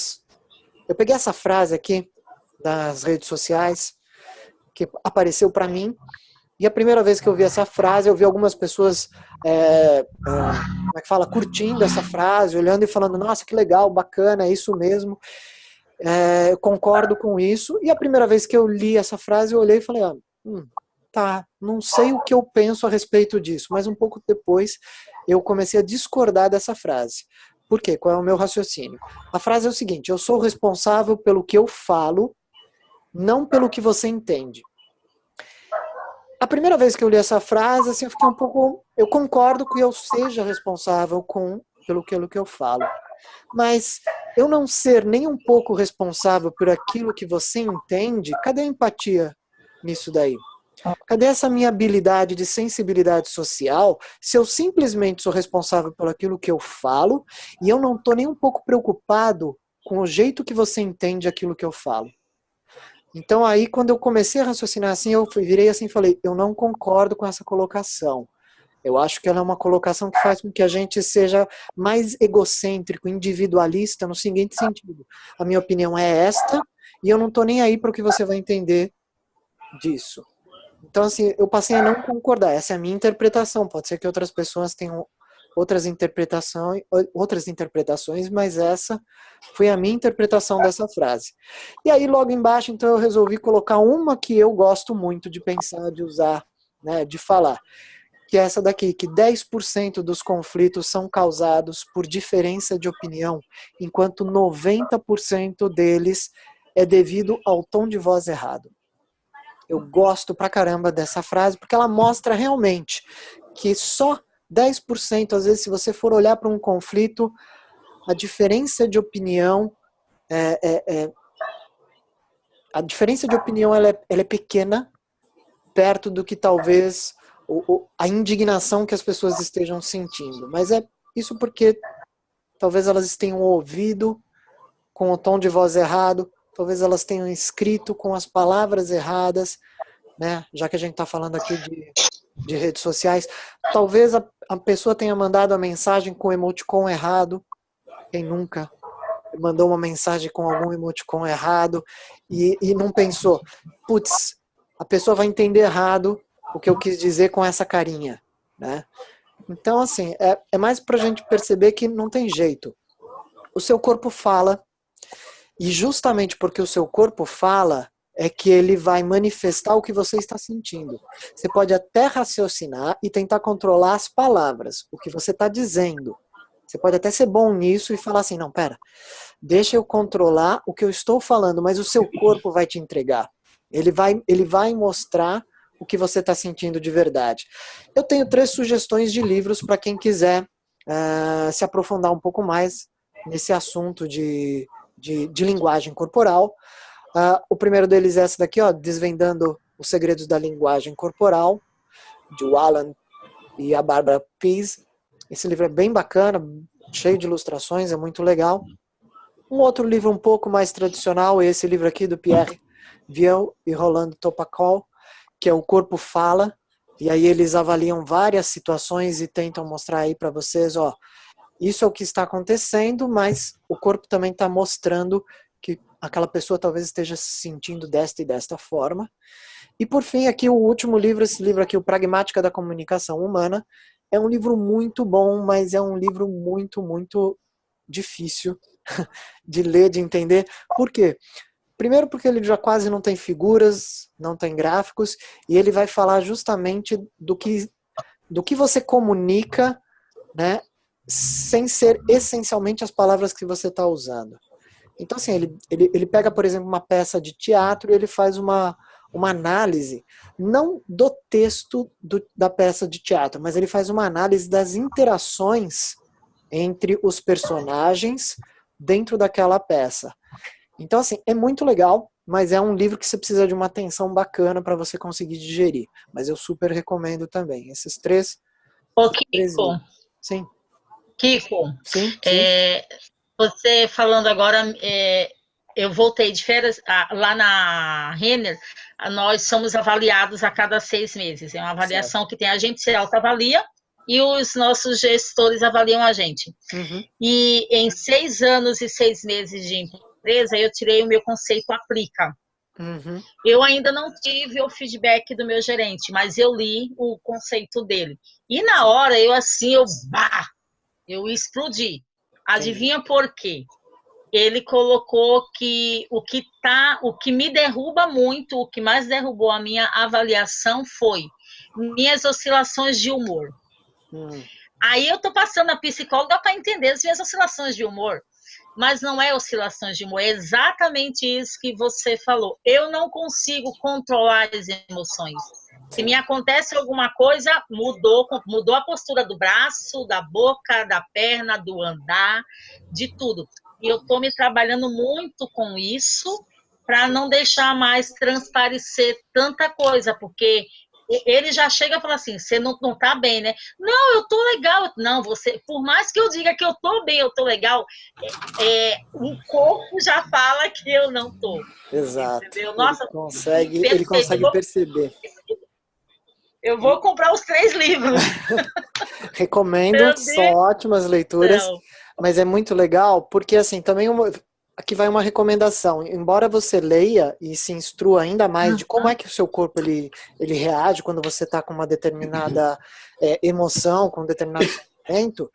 frase aqui das redes sociais, que apareceu para mim, e a primeira vez que eu vi essa frase, eu vi algumas pessoas como é que fala, curtindo essa frase, olhando e falando, nossa, que legal, bacana, é isso mesmo, eu concordo com isso. E a primeira vez que eu li essa frase, eu olhei e falei, tá, não sei o que eu penso a respeito disso, mas um pouco depois eu comecei a discordar dessa frase. Por quê? Qual é o meu raciocínio? A frase é o seguinte, eu sou responsável pelo que eu falo, não pelo que você entende. A primeira vez que eu li essa frase, assim, eu fiquei um pouco... Eu concordo que eu seja responsável pelo que eu falo. Mas eu não ser nem um pouco responsável por aquilo que você entende, cadê a empatia nisso daí? Cadê essa minha habilidade de sensibilidade social se eu simplesmente sou responsável por aquilo que eu falo e eu não estou nem um pouco preocupado com o jeito que você entende aquilo que eu falo? Então aí, quando eu comecei a raciocinar assim, eu virei assim e falei, eu não concordo com essa colocação. Eu acho que ela é uma colocação que faz com que a gente seja mais egocêntrico, individualista, no seguinte sentido. A minha opinião é esta, e eu não estou nem aí para o que você vai entender disso. Então, assim, eu passei a não concordar. Essa é a minha interpretação. Pode ser que outras pessoas tenham outras interpretações, mas essa foi a minha interpretação dessa frase. E aí, logo embaixo, então, eu resolvi colocar uma que eu gosto muito de pensar, de usar, né, de falar, que é essa daqui, que 10% dos conflitos são causados por diferença de opinião, enquanto 90% deles é devido ao tom de voz errado. Eu gosto pra caramba dessa frase, porque ela mostra realmente que só 10%, às vezes, se você for olhar para um conflito, a diferença de opinião ela é pequena, perto do que talvez a indignação que as pessoas estejam sentindo. Mas é isso porque talvez elas tenham ouvido com o tom de voz errado, talvez elas tenham escrito com as palavras erradas, né? Já que a gente está falando aqui de redes sociais, talvez a pessoa tenha mandado a mensagem com o emoticon errado. Quem nunca mandou uma mensagem com algum emoticon errado e não pensou, putz, a pessoa vai entender errado o que eu quis dizer com essa carinha, né? Então, assim, é mais pra gente perceber que não tem jeito. O seu corpo fala, e justamente porque o seu corpo fala, é que ele vai manifestar o que você está sentindo. Você pode até raciocinar e tentar controlar as palavras, o que você está dizendo. Você pode até ser bom nisso e falar assim, não, pera, deixa eu controlar o que eu estou falando, mas o seu corpo vai te entregar. Ele vai mostrar o que você está sentindo de verdade. Eu tenho 3 sugestões de livros para quem quiser se aprofundar um pouco mais nesse assunto de linguagem corporal. O primeiro deles é esse daqui, ó, Desvendando os Segredos da Linguagem Corporal, de Alan e a Barbara Pease. Esse livro é bem bacana, cheio de ilustrações, é muito legal. Um outro livro um pouco mais tradicional é esse livro aqui do Pierre Viel e Rolando Topacol, que é O Corpo Fala, e aí eles avaliam várias situações e tentam mostrar aí para vocês, ó, isso é o que está acontecendo, mas o corpo também está mostrando que aquela pessoa talvez esteja se sentindo desta e desta forma. E por fim, aqui o último livro, esse livro aqui, O Pragmática da Comunicação Humana, é um livro muito bom, mas é um livro muito, muito difícil de ler, de entender. Por quê? Primeiro porque ele já quase não tem figuras, não tem gráficos, e ele vai falar justamente do que você comunica, né, sem ser essencialmente as palavras que você está usando. Então, assim, ele pega, por exemplo, uma peça de teatro e ele faz uma análise, não do texto da peça de teatro, mas ele faz uma análise das interações entre os personagens dentro daquela peça. Então, assim, é muito legal, mas é um livro que você precisa de uma atenção bacana para você conseguir digerir. Mas eu super recomendo também. Esses três Kiko, livros. Sim. Kiko, Sim, sim. Você falando agora, eu voltei de férias lá na Renner, nós somos avaliados a cada 6 meses. É uma avaliação Certo. que tem a gente se autoavalia e os nossos gestores avaliam a gente. Uhum. E em 6 anos e 6 meses de empresa, eu tirei o meu conceito aplica. Uhum. Eu ainda não tive o feedback do meu gerente, mas eu li o conceito dele. E na hora, eu explodi. Adivinha por quê? Ele colocou que o que me derruba muito, o que mais derrubou a minha avaliação foi minhas oscilações de humor. Aí eu tô passando a psicóloga para entender as minhas oscilações de humor. Mas não é oscilações de humor, é exatamente isso que você falou. Eu não consigo controlar as emoções. Se me acontece alguma coisa, mudou a postura do braço, da boca, da perna, do andar, de tudo. E eu estou me trabalhando muito com isso para não deixar mais transparecer tanta coisa, porque ele já chega e fala assim, você não tá bem, né? Não, eu tô legal. Não, você, por mais que eu diga que eu tô bem, eu tô legal, o corpo já fala que eu não tô. Exato. Entendeu? Nossa, Ele consegue perceber. Eu vou comprar os 3 livros. Recomendo, são ótimas leituras, mas é muito legal, porque assim, também aqui vai uma recomendação. Embora você leia e se instrua ainda mais de como é que o seu corpo ele reage quando você está com uma determinada emoção, com um determinado sentimento,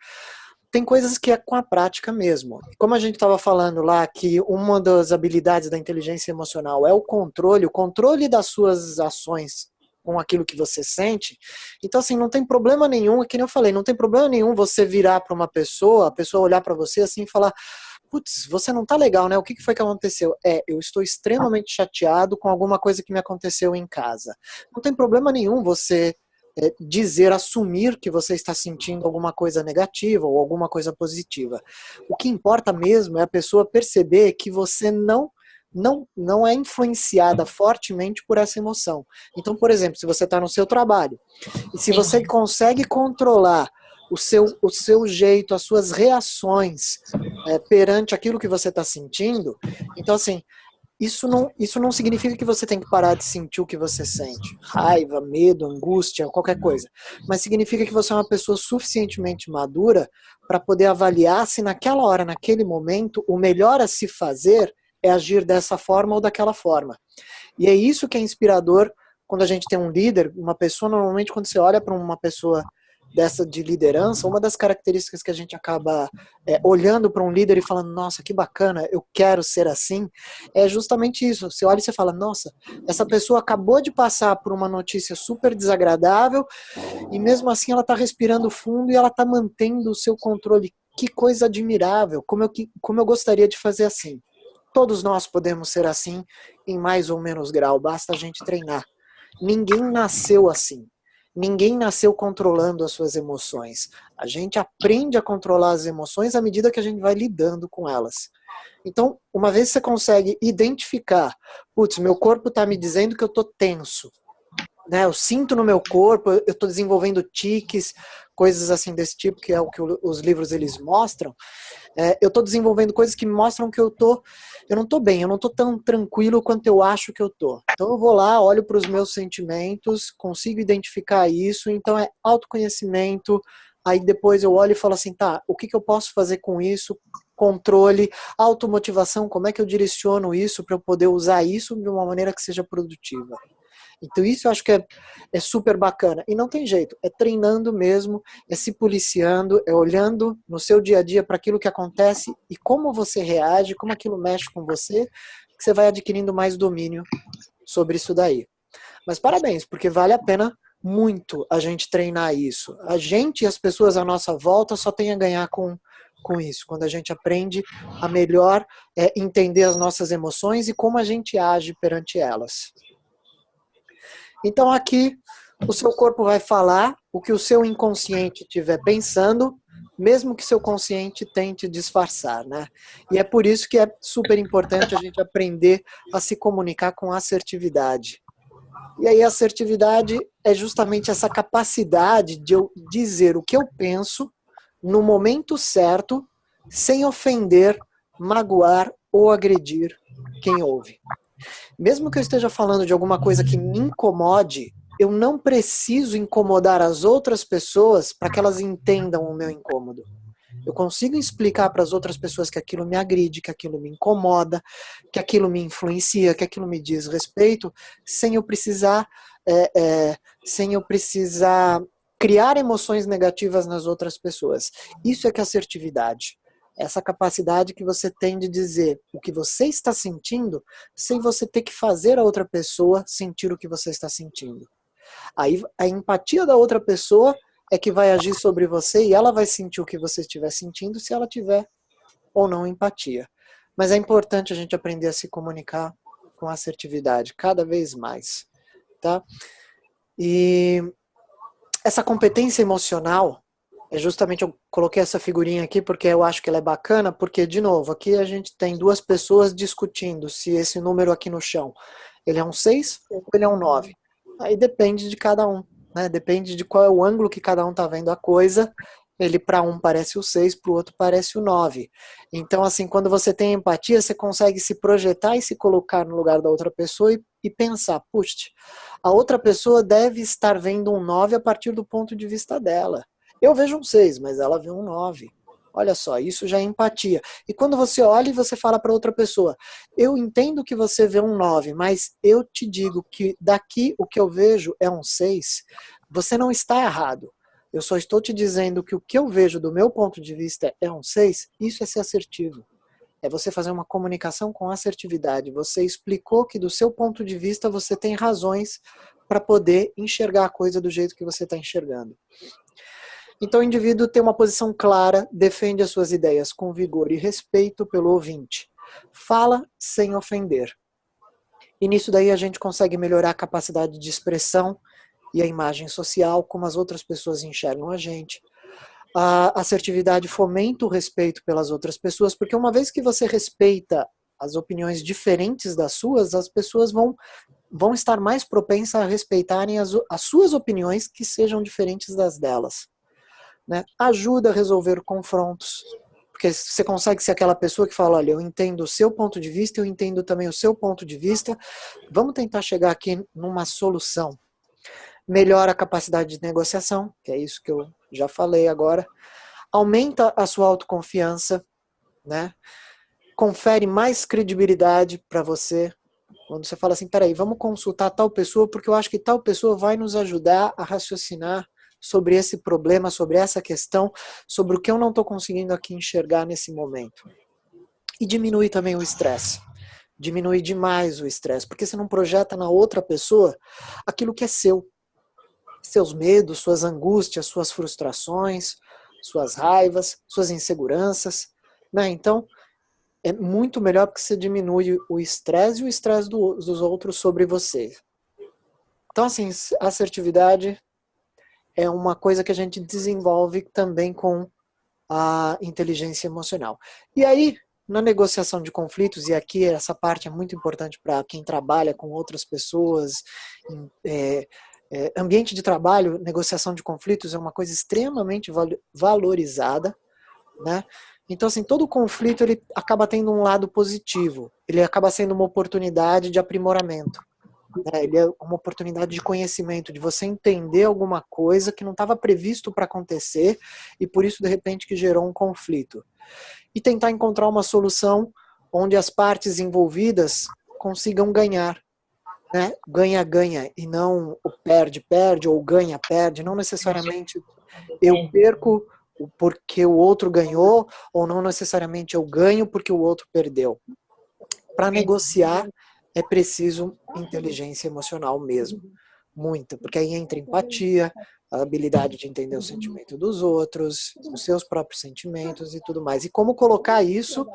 tem coisas que é com a prática mesmo. Como a gente estava falando lá, que uma das habilidades da inteligência emocional é o controle das suas ações com aquilo que você sente. Então, assim, não tem problema nenhum, que nem eu falei, não tem problema nenhum você virar para uma pessoa, a pessoa olhar para você assim e falar, putz, você não tá legal, né? O que foi que aconteceu? Eu estou extremamente chateado com alguma coisa que me aconteceu em casa. Não tem problema nenhum você assumir que você está sentindo alguma coisa negativa ou alguma coisa positiva. O que importa mesmo é a pessoa perceber que você não é influenciada fortemente por essa emoção. Então, por exemplo, se você está no seu trabalho e se você consegue controlar o seu jeito, as suas reações perante aquilo que você está sentindo, então assim, isso não significa que você tem que parar de sentir o que você sente. Raiva, medo, angústia, qualquer coisa. Mas significa que você é uma pessoa suficientemente madura para poder avaliar se naquela hora, naquele momento, o melhor a se fazer é agir dessa forma ou daquela forma. E é isso que é inspirador quando a gente tem um líder, uma pessoa, normalmente quando você olha para uma pessoa dessa de liderança, uma das características que a gente acaba olhando para um líder e falando, nossa, que bacana, eu quero ser assim, é justamente isso. Você olha e você fala, nossa, essa pessoa acabou de passar por uma notícia super desagradável e mesmo assim ela está respirando fundo e ela está mantendo o seu controle. Que coisa admirável, como eu gostaria de fazer assim. Todos nós podemos ser assim em mais ou menos grau, basta a gente treinar. Ninguém nasceu assim. Ninguém nasceu controlando as suas emoções. A gente aprende a controlar as emoções à medida que a gente vai lidando com elas. Então, uma vez que você consegue identificar, putz, meu corpo está me dizendo que eu estou tenso, né? Eu sinto no meu corpo, eu estou desenvolvendo tiques, coisas assim desse tipo, que é o que os livros eles mostram. Eu estou desenvolvendo coisas que me mostram que eu não estou bem, eu não estou tão tranquilo quanto eu acho que eu estou. Então eu vou lá, olho para os meus sentimentos, consigo identificar isso, então é autoconhecimento, aí depois eu olho e falo assim, tá, o que eu posso fazer com isso? Controle, automotivação, como é que eu direciono isso para eu poder usar isso de uma maneira que seja produtiva? Então isso eu acho que é super bacana. E não tem jeito, é treinando mesmo, é se policiando, é olhando no seu dia a dia para aquilo que acontece e como você reage, como aquilo mexe com você, que você vai adquirindo mais domínio sobre isso daí. Mas parabéns, porque vale a pena muito a gente treinar isso. A gente e as pessoas à nossa volta só tem a ganhar com isso, quando a gente aprende a melhor entender as nossas emoções e como a gente age perante elas. Então aqui o seu corpo vai falar o que o seu inconsciente estiver pensando, mesmo que seu consciente tente disfarçar, né? E é por isso que é super importante a gente aprender a se comunicar com assertividade. E aí a assertividade é justamente essa capacidade de eu dizer o que eu penso no momento certo, sem ofender, magoar ou agredir quem ouve. Mesmo que eu esteja falando de alguma coisa que me incomode, eu não preciso incomodar as outras pessoas para que elas entendam o meu incômodo. Eu consigo explicar para as outras pessoas que aquilo me agride, que aquilo me incomoda, que aquilo me influencia, que aquilo me diz respeito, sem eu precisar criar emoções negativas nas outras pessoas. Isso é que é assertividade. Essa capacidade que você tem de dizer o que você está sentindo, sem você ter que fazer a outra pessoa sentir o que você está sentindo. Aí a empatia da outra pessoa é que vai agir sobre você e ela vai sentir o que você estiver sentindo se ela tiver ou não empatia. Mas é importante a gente aprender a se comunicar com assertividade cada vez mais, tá? E essa competência emocional, justamente eu coloquei essa figurinha aqui porque eu acho que ela é bacana, porque, de novo, aqui a gente tem duas pessoas discutindo se esse número aqui no chão, ele é um 6 ou ele é um 9. Aí depende de cada um, né? Depende de qual é o ângulo que cada um está vendo a coisa. Ele para um parece o 6, para o outro parece o 9. Então, assim, quando você tem empatia, você consegue se projetar e se colocar no lugar da outra pessoa e pensar, puxa, a outra pessoa deve estar vendo um 9 a partir do ponto de vista dela. Eu vejo um 6, mas ela vê um 9. Olha só, isso já é empatia. E quando você olha e você fala para outra pessoa, eu entendo que você vê um 9, mas eu te digo que daqui o que eu vejo é um 6, você não está errado. Eu só estou te dizendo que o que eu vejo do meu ponto de vista é um 6, isso é ser assertivo. É você fazer uma comunicação com assertividade. Você explicou que do seu ponto de vista você tem razões para poder enxergar a coisa do jeito que você está enxergando. Então o indivíduo tem uma posição clara, defende as suas ideias com vigor e respeito pelo ouvinte. Fala sem ofender. E nisso daí a gente consegue melhorar a capacidade de expressão e a imagem social, como as outras pessoas enxergam a gente. A assertividade fomenta o respeito pelas outras pessoas, porque uma vez que você respeita as opiniões diferentes das suas, as pessoas vão estar mais propensas a respeitarem as suas opiniões que sejam diferentes das delas. Né? Ajuda a resolver confrontos, porque você consegue ser aquela pessoa que fala, olha, eu entendo o seu ponto de vista, eu entendo também o seu ponto de vista, vamos tentar chegar aqui numa solução. Melhora a capacidade de negociação, que é isso que eu já falei agora, aumenta a sua autoconfiança, né? Confere mais credibilidade para você, quando você fala assim, peraí, vamos consultar tal pessoa, porque eu acho que tal pessoa vai nos ajudar a raciocinar sobre esse problema, sobre essa questão, sobre o que eu não estou conseguindo aqui enxergar nesse momento. E diminui também o estresse. Diminui demais o estresse, porque você não projeta na outra pessoa aquilo que é seu. Seus medos, suas angústias, suas frustrações, suas raivas, suas inseguranças, né? Então, é muito melhor porque você diminui o estresse e o estresse dos outros sobre você. Então, assim, assertividade é uma coisa que a gente desenvolve também com a inteligência emocional. E aí, na negociação de conflitos, e aqui essa parte é muito importante para quem trabalha com outras pessoas, ambiente de trabalho, negociação de conflitos é uma coisa extremamente valorizada, né? Então, assim, todo conflito ele acaba tendo um lado positivo, ele acaba sendo uma oportunidade de aprimoramento. Ele é uma oportunidade de conhecimento, de você entender alguma coisa que não estava previsto para acontecer e por isso, de repente, que gerou um conflito. E tentar encontrar uma solução onde as partes envolvidas consigam ganhar. Né? Ganha-ganha e não o perde-perde ou ganha-perde. Não necessariamente eu perco porque o outro ganhou ou não necessariamente eu ganho porque o outro perdeu. Para negociar, é preciso inteligência emocional mesmo. Muita, porque aí entra empatia, a habilidade de entender o sentimento dos outros, os seus próprios sentimentos e tudo mais. E como colocar isso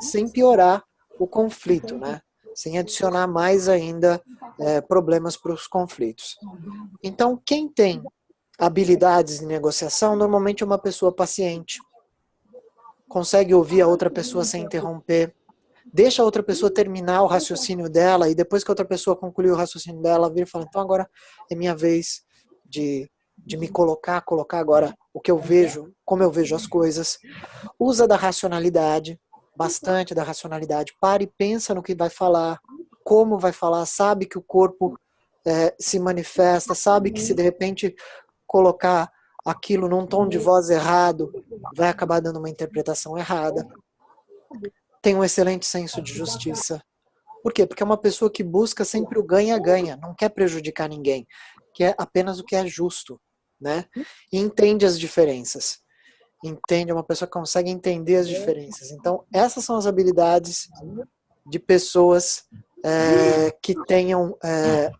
sem piorar o conflito, né? Sem adicionar mais ainda problemas para os conflitos. Então, quem tem habilidades de negociação, normalmente é uma pessoa paciente, consegue ouvir a outra pessoa sem interromper, deixa a outra pessoa terminar o raciocínio dela e depois que a outra pessoa concluir o raciocínio dela, vira e fala, então agora é minha vez de me colocar agora o que eu vejo, como eu vejo as coisas. Usa da racionalidade, bastante da racionalidade, para e pensa no que vai falar, como vai falar, sabe que o corpo se manifesta, sabe que se de repente colocar aquilo num tom de voz errado, vai acabar dando uma interpretação errada. Tem um excelente senso de justiça. Por quê? Porque é uma pessoa que busca sempre o ganha-ganha, não quer prejudicar ninguém, quer apenas o que é justo, né? E entende as diferenças. Entende, é uma pessoa que consegue entender as diferenças. Então, essas são as habilidades de pessoas que tenham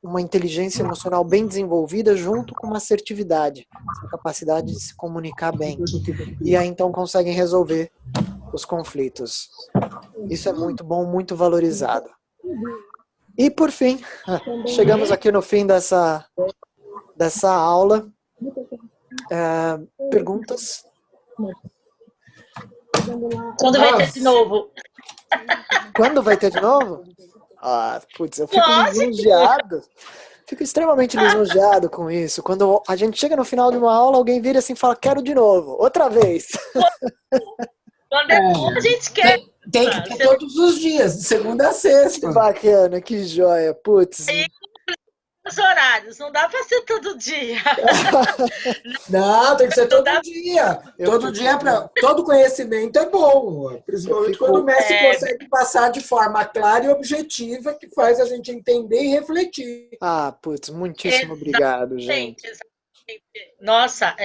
uma inteligência emocional bem desenvolvida junto com uma assertividade, essa capacidade de se comunicar bem. E aí, então, conseguem resolver os conflitos. Isso é muito bom, muito valorizado. E, por fim, chegamos aqui no fim dessa aula. Perguntas? Quando vai ter de novo? Quando vai ter de novo? Ah, putz, eu fico lisonjeado. Fico extremamente lisonjeado com isso. Quando a gente chega no final de uma aula, alguém vira assim e fala, quero de novo, outra vez. Quando é bom, a gente quer. Tem que ter todos os dias, de segunda a sexta. Que bacana, que joia, putz. Aí, os horários, não dá para ser todo dia. Não, tem que ser todo dia. Todo dia, todo conhecimento é bom. Principalmente quando o mestre consegue passar de forma clara e objetiva, que faz a gente entender e refletir. Ah, putz, muitíssimo obrigado, gente. Exatamente. Nossa,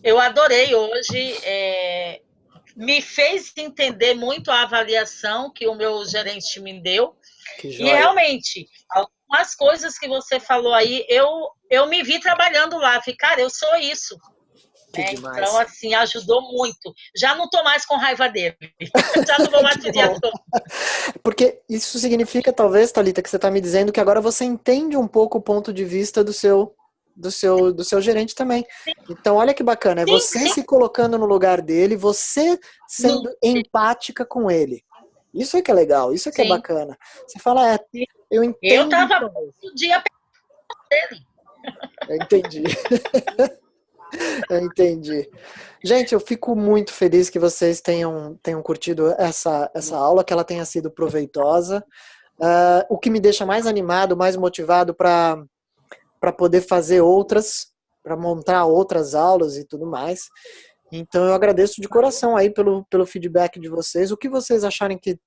eu adorei hoje. Me fez entender muito a avaliação que o meu gerente me deu. E realmente, algumas coisas que você falou aí, eu me vi trabalhando lá. Falei, cara, eu sou isso. Então, assim, ajudou muito. Já não estou mais com raiva dele. Já não vou mais o dia todo. Porque isso significa, talvez, Thalita, que você está me dizendo que agora você entende um pouco o ponto de vista do seu gerente também. Sim. Então, olha que bacana, é você se colocando no lugar dele, você sendo empática com ele. Isso é que é legal, isso é que é bacana. Você fala, eu entendo. Eu estava o dia dele. Eu entendi. Eu entendi. Gente, eu fico muito feliz que vocês tenham curtido essa aula, que ela tenha sido proveitosa. O que me deixa mais animado, mais motivado para poder fazer outras, para montar outras aulas e tudo mais. Então, eu agradeço de coração aí pelo feedback de vocês. O que vocês acharem que